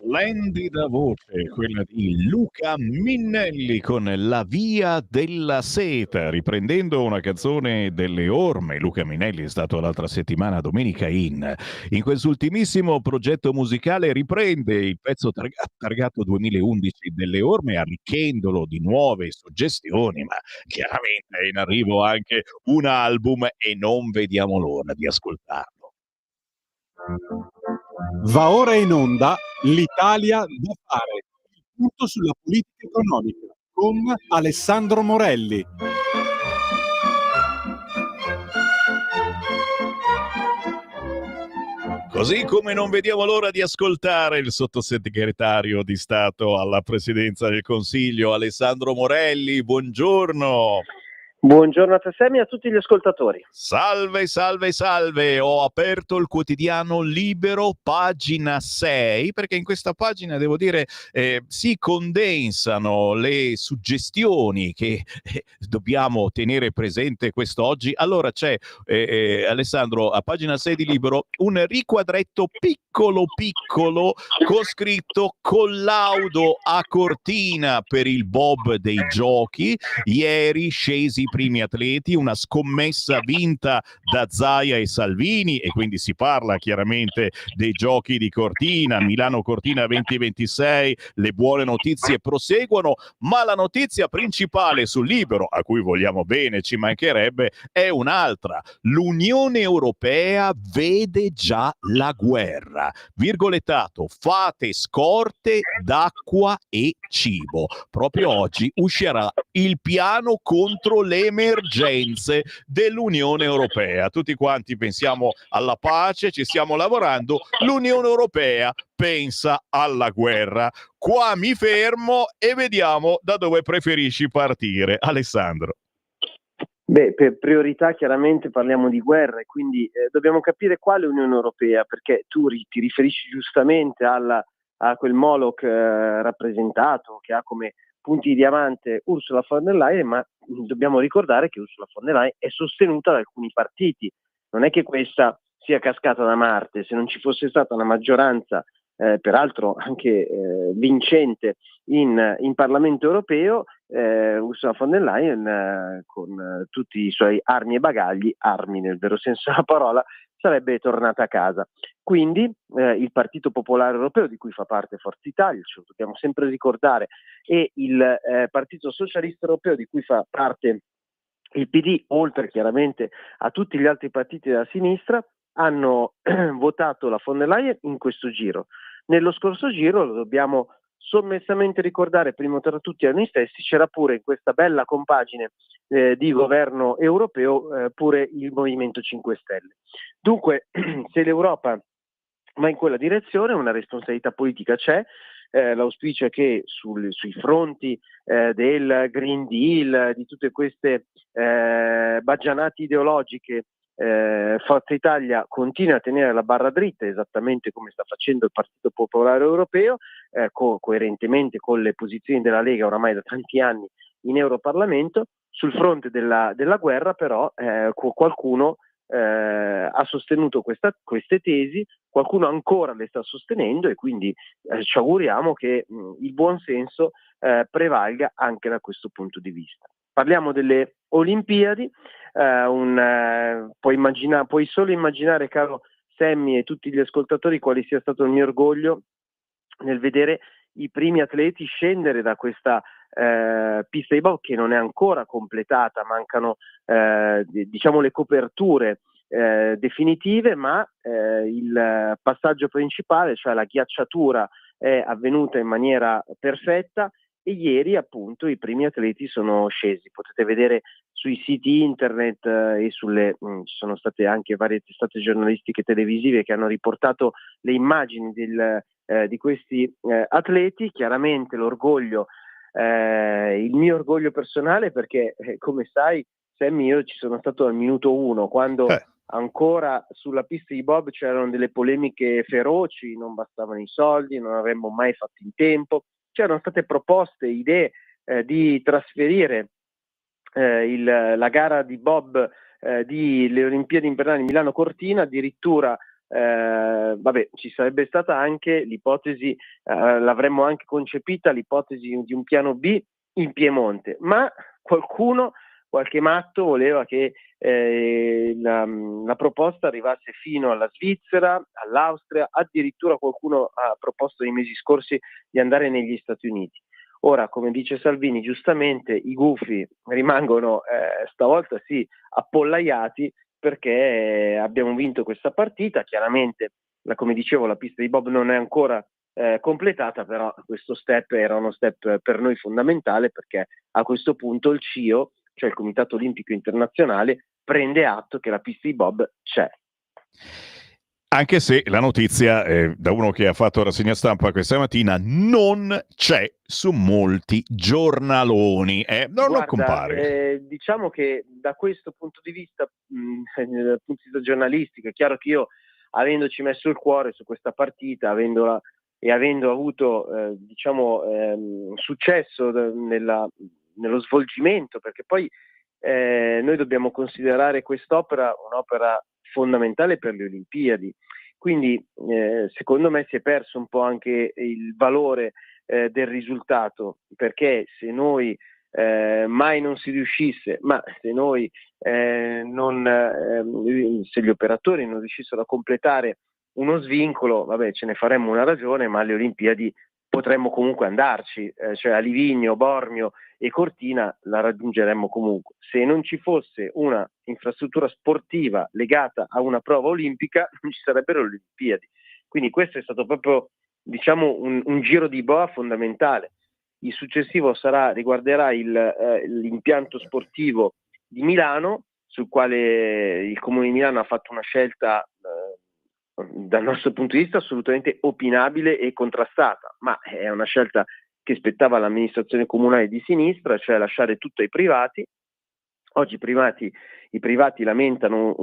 Splendida voce, quella di Luca Minnelli con La via della seta, riprendendo una canzone delle orme. Luca Minnelli è stato l'altra settimana Domenica in quest'ultimissimo progetto musicale, riprende il pezzo targato 2011 delle orme, arricchendolo di nuove suggestioni, ma chiaramente è in arrivo anche un album e non vediamo l'ora di ascoltarlo. Va ora in onda L'Italia da fare, il punto sulla politica economica con Alessandro Morelli. Così come non vediamo l'ora di ascoltare il sottosegretario di Stato alla Presidenza del Consiglio, Alessandro Morelli. Buongiorno. Buongiorno a te Sammy e a tutti gli ascoltatori. Salve, salve, salve. Ho aperto il quotidiano Libero, pagina 6, perché in questa pagina, devo dire, si condensano le suggestioni che dobbiamo tenere presente quest'oggi. Allora c'è, Alessandro, a pagina 6 di Libero, un riquadretto piccolo con scritto collaudo a Cortina per il bob dei giochi. Ieri scesi i primi atleti, una scommessa vinta da Zaia e Salvini, e quindi si parla chiaramente dei giochi di Cortina, Milano-Cortina 2026. Le buone notizie proseguono, ma la notizia principale sul Libero, a cui vogliamo bene, ci mancherebbe, è un'altra. L'Unione Europea vede già la guerra. Virgolettato, fate scorte d'acqua e cibo. Proprio oggi uscirà il piano contro le emergenze dell'Unione Europea. Tutti quanti pensiamo alla pace, ci stiamo lavorando. L'Unione Europea pensa alla guerra. Qua mi fermo e vediamo da dove preferisci partire, Alessandro. Beh, per priorità chiaramente parliamo di guerra e quindi dobbiamo capire quale Unione Europea, perché tu ti riferisci giustamente a quel Moloch rappresentato che ha come punti di diamante Ursula von der Leyen, ma dobbiamo ricordare che Ursula von der Leyen è sostenuta da alcuni partiti. Non è che questa sia cascata da Marte. Se non ci fosse stata una maggioranza, peraltro anche vincente in Parlamento europeo, Ursula von der Leyen con tutti i suoi armi e bagagli, armi nel vero senso della parola, sarebbe tornata a casa. Quindi il Partito Popolare Europeo, di cui fa parte Forza Italia, ce lo dobbiamo sempre ricordare, e il Partito Socialista Europeo, di cui fa parte il PD, oltre chiaramente a tutti gli altri partiti della sinistra, hanno votato la von der Leyen in questo giro. Nello scorso giro, lo dobbiamo sommessamente ricordare, prima tra tutti a noi stessi, c'era pure in questa bella compagine di governo europeo pure il Movimento 5 Stelle. Dunque, se l'Europa va in quella direzione, una responsabilità politica c'è. L'auspicio è che sui fronti del Green Deal, di tutte queste baggianate ideologiche, Forza Italia continua a tenere la barra dritta, esattamente come sta facendo il Partito Popolare Europeo, coerentemente con le posizioni della Lega oramai da tanti anni in Europarlamento. Sul fronte della guerra però qualcuno ha sostenuto queste tesi, qualcuno ancora le sta sostenendo e quindi ci auguriamo che il buon senso prevalga anche da questo punto di vista. Parliamo delle Olimpiadi, puoi solo immaginare, caro Sammy e tutti gli ascoltatori, quale sia stato il mio orgoglio nel vedere i primi atleti scendere da questa pista di bob che non è ancora completata, mancano diciamo le coperture definitive, ma il passaggio principale, cioè la ghiacciatura, è avvenuta in maniera perfetta e ieri appunto i primi atleti sono scesi. Potete vedere sui siti internet e ci sono state anche varie testate giornalistiche televisive che hanno riportato le immagini di questi atleti. Chiaramente l'orgoglio, il mio orgoglio personale, perché come sai Sammy, io ci sono stato al minuto 1 quando ancora sulla pista di bob c'erano delle polemiche feroci, non bastavano i soldi, non avremmo mai fatto in tempo. C'erano state proposte, idee di trasferire la gara di bob delle Olimpiadi invernali Milano-Cortina addirittura vabbè, ci sarebbe stata anche l'ipotesi, l'avremmo anche concepita l'ipotesi di un piano B in Piemonte, ma qualche matto voleva che la proposta arrivasse fino alla Svizzera, all'Austria, addirittura qualcuno ha proposto nei mesi scorsi di andare negli Stati Uniti. Ora, come dice Salvini, giustamente i gufi rimangono stavolta sì appollaiati, perché abbiamo vinto questa partita. Chiaramente, come dicevo, la pista di bob non è ancora completata, però questo step era uno step per noi fondamentale, perché a questo punto il CIO, cioè il Comitato Olimpico Internazionale, prende atto che la pista di bob c'è. Anche se la notizia, da uno che ha fatto rassegna stampa questa mattina, non c'è su molti giornaloni, non compare. Diciamo che da questo punto di vista, dal punto di vista giornalistico, è chiaro che io, avendoci messo il cuore su questa partita, avendo avuto successo nello svolgimento, perché poi noi dobbiamo considerare quest'opera un'opera fondamentale per le Olimpiadi, quindi secondo me si è perso un po' anche il valore del risultato, perché se noi mai non si riuscisse, ma se noi se gli operatori non riuscissero a completare uno svincolo, vabbè, ce ne faremmo una ragione, ma alle Olimpiadi potremmo comunque andarci, cioè a Livigno, Bormio e Cortina la raggiungeremmo comunque. Se non ci fosse una infrastruttura sportiva legata a una prova olimpica, non ci sarebbero le Olimpiadi. Quindi questo è stato proprio, diciamo, un giro di boa fondamentale. Il successivo riguarderà l'impianto sportivo di Milano, sul quale il Comune di Milano ha fatto una scelta dal nostro punto di vista assolutamente opinabile e contrastata, ma è una scelta che spettava all'amministrazione comunale di sinistra, cioè lasciare tutto ai privati. Oggi i privati lamentano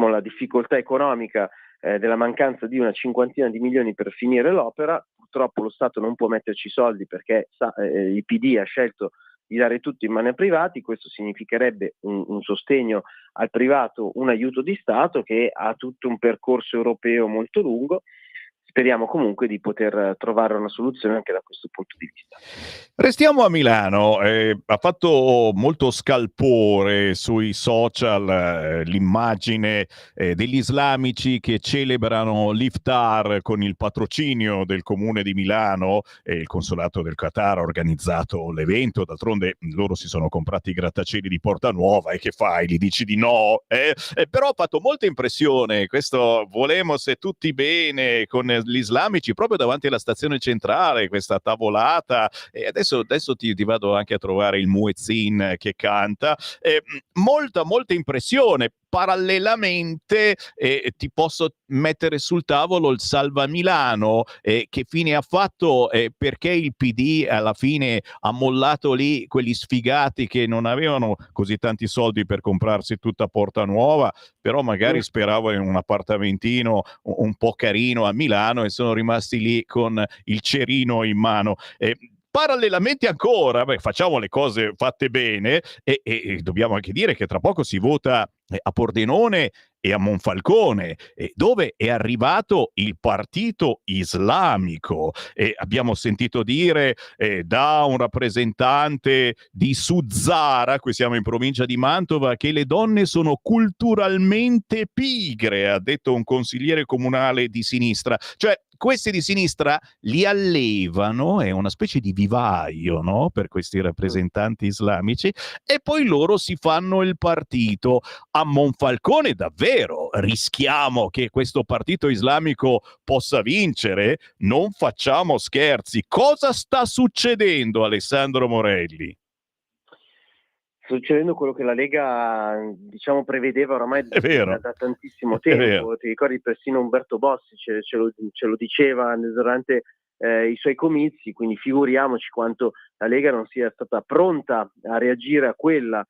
la difficoltà economica della mancanza di una cinquantina di milioni per finire l'opera. Purtroppo lo Stato non può metterci soldi, perché il PD ha scelto di dare tutto in mano ai privati. Questo significherebbe un sostegno al privato, un aiuto di Stato che ha tutto un percorso europeo molto lungo. Speriamo comunque di poter trovare una soluzione anche da questo punto di vista. Restiamo a Milano. Ha fatto molto scalpore sui social l'immagine degli islamici che celebrano l'Iftar con il patrocinio del Comune di Milano. Il Consolato del Qatar ha organizzato l'evento, d'altronde loro si sono comprati i grattacieli di Porta Nuova, e che fai? Gli dici di no? Però ha fatto molta impressione questo volemos tutti bene con gli islamici proprio davanti alla stazione centrale, questa tavolata. E adesso ti vado anche a trovare il muezzin che canta. Molta impressione. Parallelamente ti posso mettere sul tavolo il Salva Milano, che fine ha fatto, perché il PD alla fine ha mollato lì quegli sfigati che non avevano così tanti soldi per comprarsi tutta Porta Nuova, però magari speravano in un appartamentino un po' carino a Milano, e sono rimasti lì con il cerino in mano. Parallelamente ancora, facciamo le cose fatte bene, e dobbiamo anche dire che tra poco si vota a Pordenone e a Monfalcone, dove è arrivato il partito islamico. Abbiamo sentito dire da un rappresentante di Suzzara, qui siamo in provincia di Mantova, che le donne sono culturalmente pigre, ha detto un consigliere comunale di sinistra. Cioè, questi di sinistra li allevano, è una specie di vivaio, no? Per questi rappresentanti islamici, e poi loro si fanno il partito. A Monfalcone davvero rischiamo che questo partito islamico possa vincere? Non facciamo scherzi. Cosa sta succedendo, Alessandro Morelli? Sta succedendo quello che la Lega, diciamo, prevedeva oramai da tantissimo tempo. Ti ricordi, persino Umberto Bossi ce lo diceva durante i suoi comizi, quindi figuriamoci quanto la Lega non sia stata pronta a reagire a quella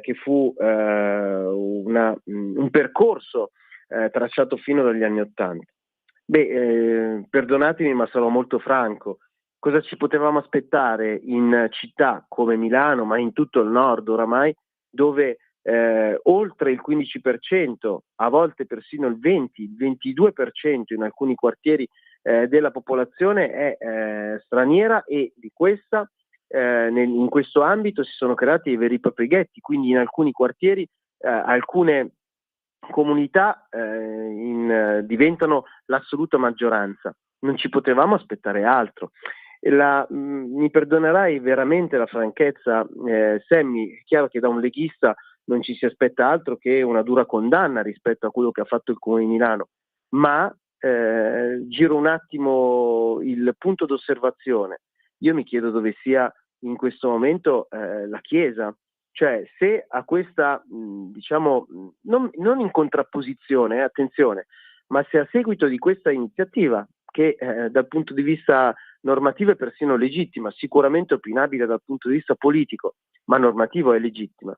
che fu un percorso tracciato fino dagli anni '80. Perdonatemi, ma sarò molto franco. Cosa ci potevamo aspettare in città come Milano, ma in tutto il nord oramai, dove oltre il 15%, a volte persino il 20, il 22% in alcuni quartieri della popolazione è straniera, e di questa in questo ambito si sono creati i veri e propri ghetti, quindi in alcuni quartieri alcune comunità diventano l'assoluta maggioranza. Non ci potevamo aspettare altro. Mi perdonerai veramente la franchezza, Sammy, è chiaro che da un leghista non ci si aspetta altro che una dura condanna rispetto a quello che ha fatto il Comune di Milano, ma giro un attimo il punto d'osservazione. Io mi chiedo dove sia in questo momento la Chiesa, cioè se a questa, diciamo, non in contrapposizione, attenzione, ma se a seguito di questa iniziativa, che dal punto di vista normativo è persino legittima, sicuramente opinabile dal punto di vista politico, ma normativo è legittima,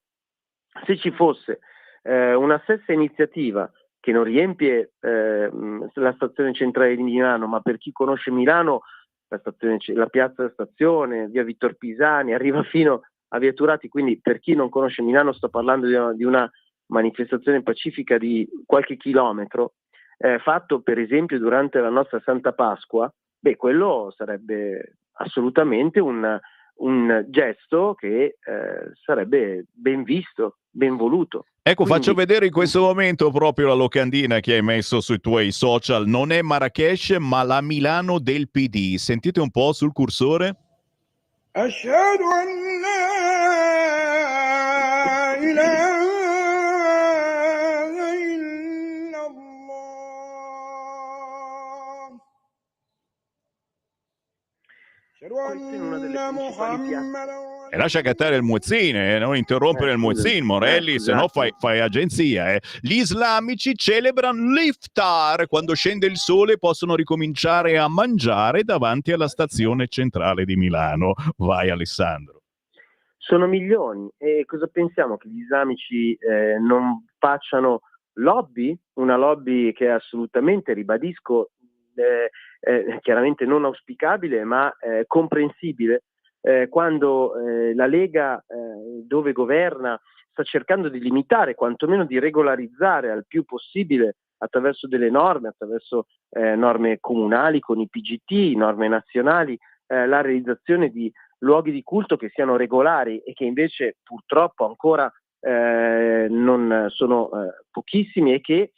se ci fosse una stessa iniziativa che non riempie la stazione centrale di Milano, ma per chi conosce Milano, la piazza della stazione, via Vittor Pisani, arriva fino a via Turati, quindi per chi non conosce Milano sto parlando di una manifestazione pacifica di qualche chilometro, fatto per esempio durante la nostra Santa Pasqua, quello sarebbe assolutamente un gesto che sarebbe ben visto, ben voluto. Ecco, Quindi, faccio vedere in questo momento proprio la locandina che hai messo sui tuoi social. Non è Marrakech, ma la Milano del PD. Sentite un po' sul cursore. أشهد أن لا إله إلا الله أشهد أن محمدا. E lascia cantare il muezzin, non interrompere il muezzin, Morelli, se no fai agenzia. Gli islamici celebrano l'iftar, quando scende il sole possono ricominciare a mangiare davanti alla stazione centrale di Milano. Vai Alessandro. Sono milioni, e cosa pensiamo? Che gli islamici non facciano lobby? Una lobby che è assolutamente, ribadisco, chiaramente non auspicabile, ma comprensibile, quando la Lega, dove governa, sta cercando di limitare, quantomeno di regolarizzare al più possibile attraverso delle norme, attraverso norme comunali con i PGT, norme nazionali, la realizzazione di luoghi di culto che siano regolari, e che invece purtroppo ancora non sono pochissimi, e che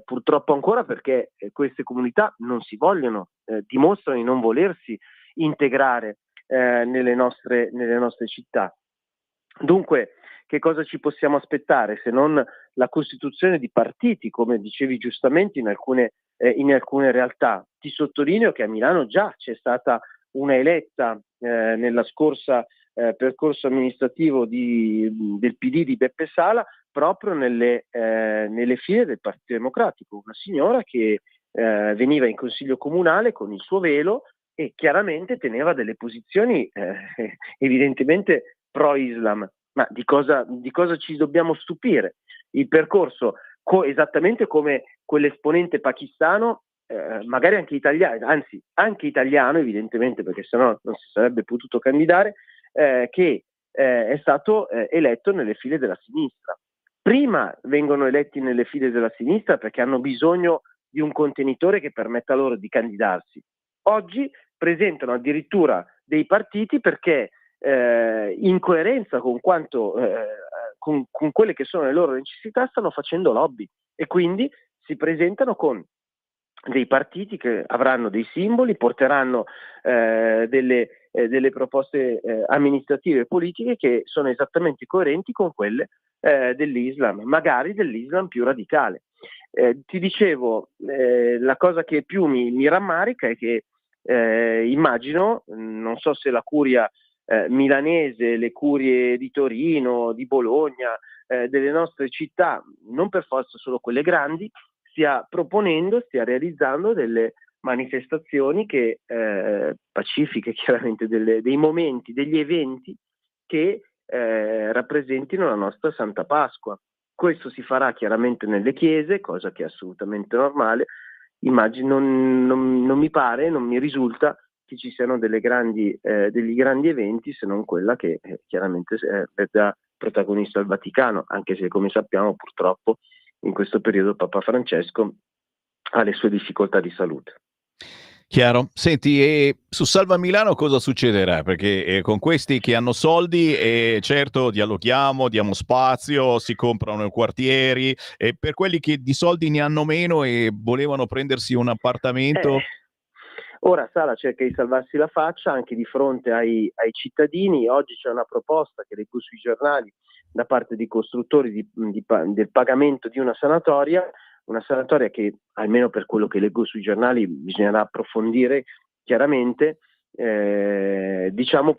purtroppo ancora, perché queste comunità non si vogliono, dimostrano di non volersi integrare nelle nostre città. Dunque, che cosa ci possiamo aspettare se non la costituzione di partiti, come dicevi giustamente, in alcune realtà? Ti sottolineo che a Milano già c'è stata una eletta nella scorsa percorso amministrativo del PD di Beppe Sala, proprio nelle file del Partito Democratico, una signora che veniva in consiglio comunale con il suo velo e chiaramente teneva delle posizioni evidentemente pro-Islam. Ma di cosa ci dobbiamo stupire? Il percorso, esattamente come quell'esponente pakistano, magari anche italiano, anzi anche italiano evidentemente, perché sennò non si sarebbe potuto candidare, che è stato eletto nelle file della sinistra. Prima vengono eletti nelle file della sinistra perché hanno bisogno di un contenitore che permetta loro di candidarsi. Oggi presentano addirittura dei partiti perché in coerenza con quanto con quelle che sono le loro necessità stanno facendo lobby, e quindi si presentano con dei partiti che avranno dei simboli, porteranno delle proposte amministrative e politiche che sono esattamente coerenti con quelle dell'Islam, magari dell'Islam più radicale. Ti dicevo, la cosa che più mi rammarica è che immagino, non so se la curia milanese, le curie di Torino, di Bologna, delle nostre città, non per forza solo quelle grandi, stia realizzando delle manifestazioni che pacifiche, chiaramente, dei momenti, degli eventi che rappresentino la nostra Santa Pasqua. Questo si farà chiaramente nelle chiese, cosa che è assolutamente normale. Immagino, non mi pare, non mi risulta che ci siano degli grandi eventi, se non quella che chiaramente verrà protagonista il Vaticano, anche se come sappiamo purtroppo in questo periodo Papa Francesco ha le sue difficoltà di salute. Chiaro. Senti, e su Salva Milano cosa succederà? Perché con questi che hanno soldi, certo, dialoghiamo, diamo spazio, si comprano quartieri, e per quelli che di soldi ne hanno meno e volevano prendersi un appartamento... Ora Sala cerca di salvarsi la faccia anche di fronte ai cittadini. Oggi c'è una proposta che leggo sui giornali da parte di costruttori del pagamento di una sanatoria che, almeno per quello che leggo sui giornali, bisognerà approfondire chiaramente. Diciamo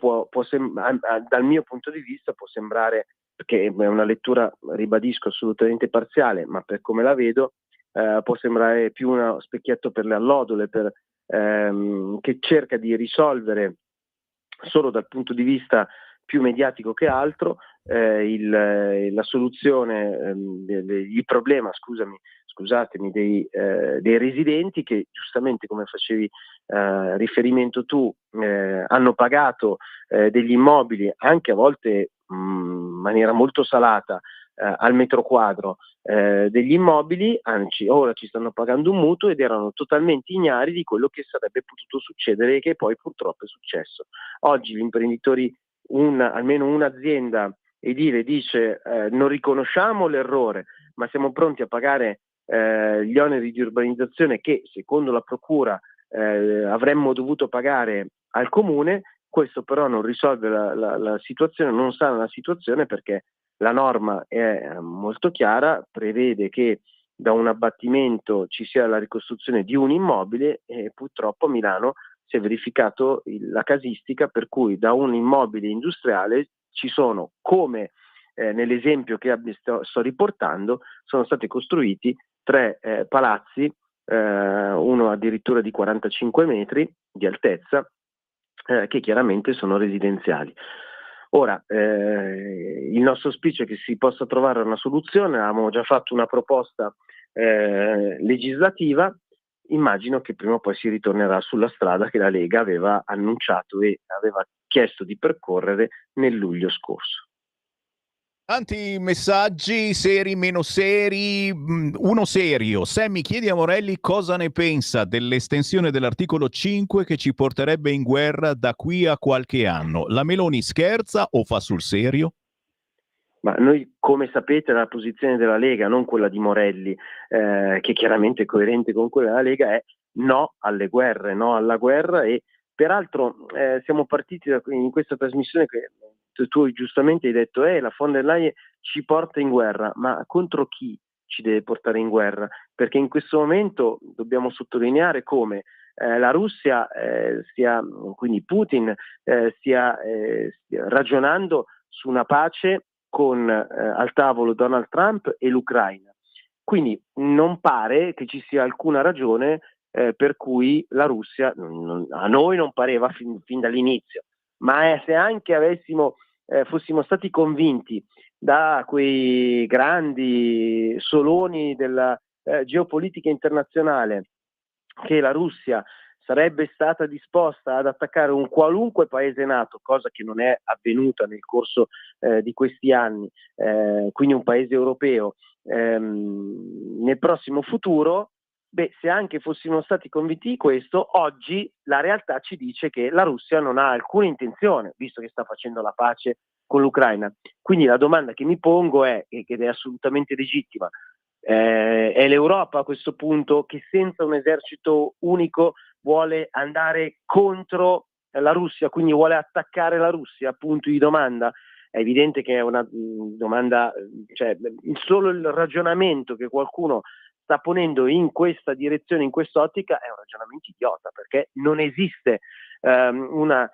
dal mio punto di vista può sembrare, perché è una lettura, ribadisco, assolutamente parziale, ma per come la vedo può sembrare più uno specchietto per le allodole, che cerca di risolvere solo dal punto di vista più mediatico che altro la soluzione, il problema, scusatemi, dei residenti che, giustamente, come facevi riferimento tu, hanno pagato degli immobili anche a volte in maniera molto salata al metro quadro degli immobili, anzi ora ci stanno pagando un mutuo ed erano totalmente ignari di quello che sarebbe potuto succedere e che poi purtroppo è successo. Oggi gli imprenditori, almeno un'azienda edile dice non riconosciamo l'errore, ma siamo pronti a pagare gli oneri di urbanizzazione che secondo la procura avremmo dovuto pagare al comune. Questo però non risolve la situazione, non sana la situazione, perché la norma è molto chiara, prevede che da un abbattimento ci sia la ricostruzione di un immobile, e purtroppo a Milano si è verificato la casistica per cui da un immobile industriale ci sono, come nell'esempio che sto riportando, sono stati costruiti 3 palazzi, uno addirittura di 45 metri di altezza, che chiaramente sono residenziali. Ora, il nostro auspicio è che si possa trovare una soluzione. Avevamo già fatto una proposta legislativa, immagino che prima o poi si ritornerà sulla strada che la Lega aveva annunciato e aveva chiesto di percorrere nel luglio scorso. Tanti messaggi, seri, meno seri. Uno serio. Sammy chiede a Morelli cosa ne pensa dell'estensione dell'articolo 5 che ci porterebbe in guerra da qui a qualche anno. La Meloni scherza o fa sul serio? Ma noi, come sapete, la posizione della Lega, non quella di Morelli, che chiaramente è coerente con quella della Lega, è no alle guerre, no alla guerra. E peraltro siamo partiti in questa trasmissione che tu giustamente hai detto la von der Leyen ci porta in guerra, ma contro chi ci deve portare in guerra? Perché in questo momento dobbiamo sottolineare come la Russia quindi Putin stia ragionando su una pace con al tavolo Donald Trump e l'Ucraina. Quindi non pare che ci sia alcuna ragione per cui la Russia, a noi non pareva fin dall'inizio, ma se anche fossimo stati convinti da quei grandi soloni della geopolitica internazionale che la Russia sarebbe stata disposta ad attaccare un qualunque paese NATO, cosa che non è avvenuta nel corso di questi anni, quindi un paese europeo, nel prossimo futuro, se anche fossimo stati convinti di questo, oggi la realtà ci dice che la Russia non ha alcuna intenzione, visto che sta facendo la pace con l'Ucraina. Quindi la domanda che mi pongo ed è assolutamente legittima, è l'Europa a questo punto che senza un esercito unico vuole andare contro la Russia, quindi vuole attaccare la Russia? Punto di domanda. È evidente che è una domanda, cioè solo il ragionamento che qualcuno sta ponendo in questa direzione, in quest'ottica, è un ragionamento idiota, perché non esiste una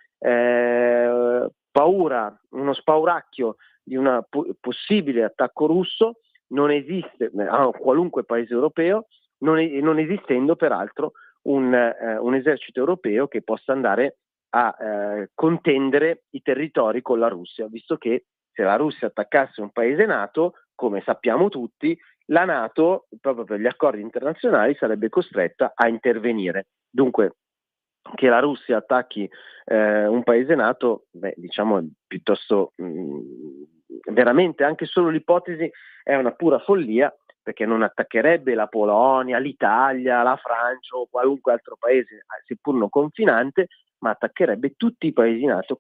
paura, uno spauracchio di un possibile attacco russo, non esiste a qualunque paese europeo, non esistendo peraltro un esercito europeo che possa andare a contendere i territori con la Russia, visto che se la Russia attaccasse un paese NATO, come sappiamo tutti, la NATO, proprio per gli accordi internazionali, sarebbe costretta a intervenire. Dunque, che la Russia attacchi un paese NATO, diciamo, è piuttosto veramente anche solo l'ipotesi è una pura follia, perché non attaccherebbe la Polonia, l'Italia, la Francia o qualunque altro paese, seppur non confinante, ma attaccherebbe tutti i paesi NATO,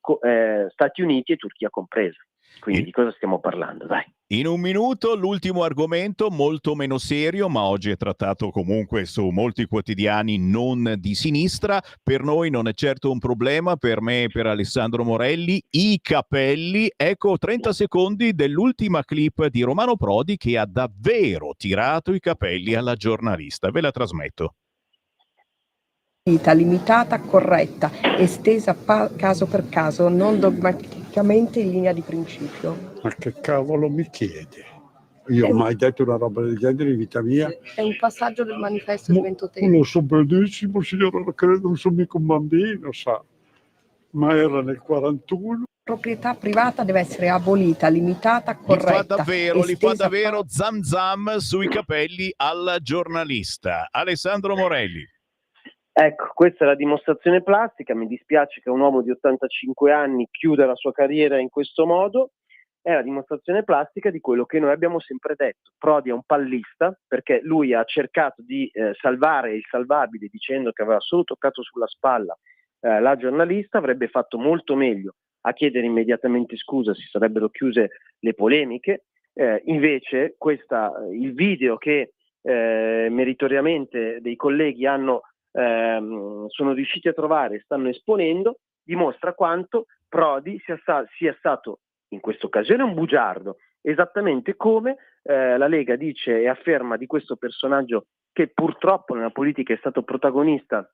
Stati Uniti e Turchia compresa. Quindi di cosa stiamo parlando? Dai. In un minuto l'ultimo argomento, molto meno serio, ma oggi è trattato comunque su molti quotidiani non di sinistra. Per noi non è certo un problema, per me e per Alessandro Morelli, i capelli. Ecco 30 secondi dell'ultima clip di Romano Prodi che ha davvero tirato i capelli alla giornalista. Ve la trasmetto. Limitata, corretta, estesa caso per caso, non dogmaticamente in linea di principio. Ma che cavolo mi chiede? Io ho mai detto una roba del genere in vita mia? È un passaggio del manifesto di Ventotene. Lo so benissimo, signora, credo, non sono mica un bambino, sa. Ma era nel 41. Proprietà privata deve essere abolita, limitata, corretta. Li fa davvero zam zam sui capelli alla giornalista. Alessandro Morelli. Ecco, questa è la dimostrazione plastica. Mi dispiace che un uomo di 85 anni chiuda la sua carriera in questo modo. È la dimostrazione plastica di quello che noi abbiamo sempre detto. Prodi è un pallista, perché lui ha cercato di salvare il salvabile dicendo che aveva solo toccato sulla spalla la giornalista. Avrebbe fatto molto meglio a chiedere immediatamente scusa, si sarebbero chiuse le polemiche. Invece il video che meritoriamente dei colleghi sono riusciti a trovare e stanno esponendo dimostra quanto Prodi sia stato in questa occasione un bugiardo, esattamente come la Lega dice e afferma di questo personaggio che purtroppo nella politica è stato protagonista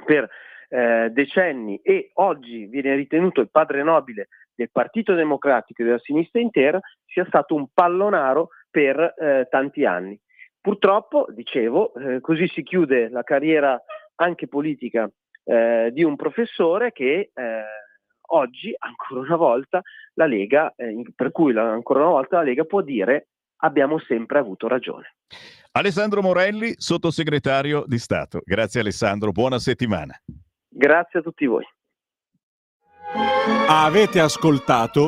per decenni e oggi viene ritenuto il padre nobile del Partito Democratico e della sinistra intera, sia stato un pallonaro per tanti anni. Purtroppo, dicevo, così si chiude la carriera anche politica di un professore che oggi, ancora una volta, la Lega, ancora una volta la Lega può dire abbiamo sempre avuto ragione. Alessandro Morelli, sottosegretario di Stato. Grazie Alessandro, buona settimana. Grazie a tutti voi. Avete ascoltato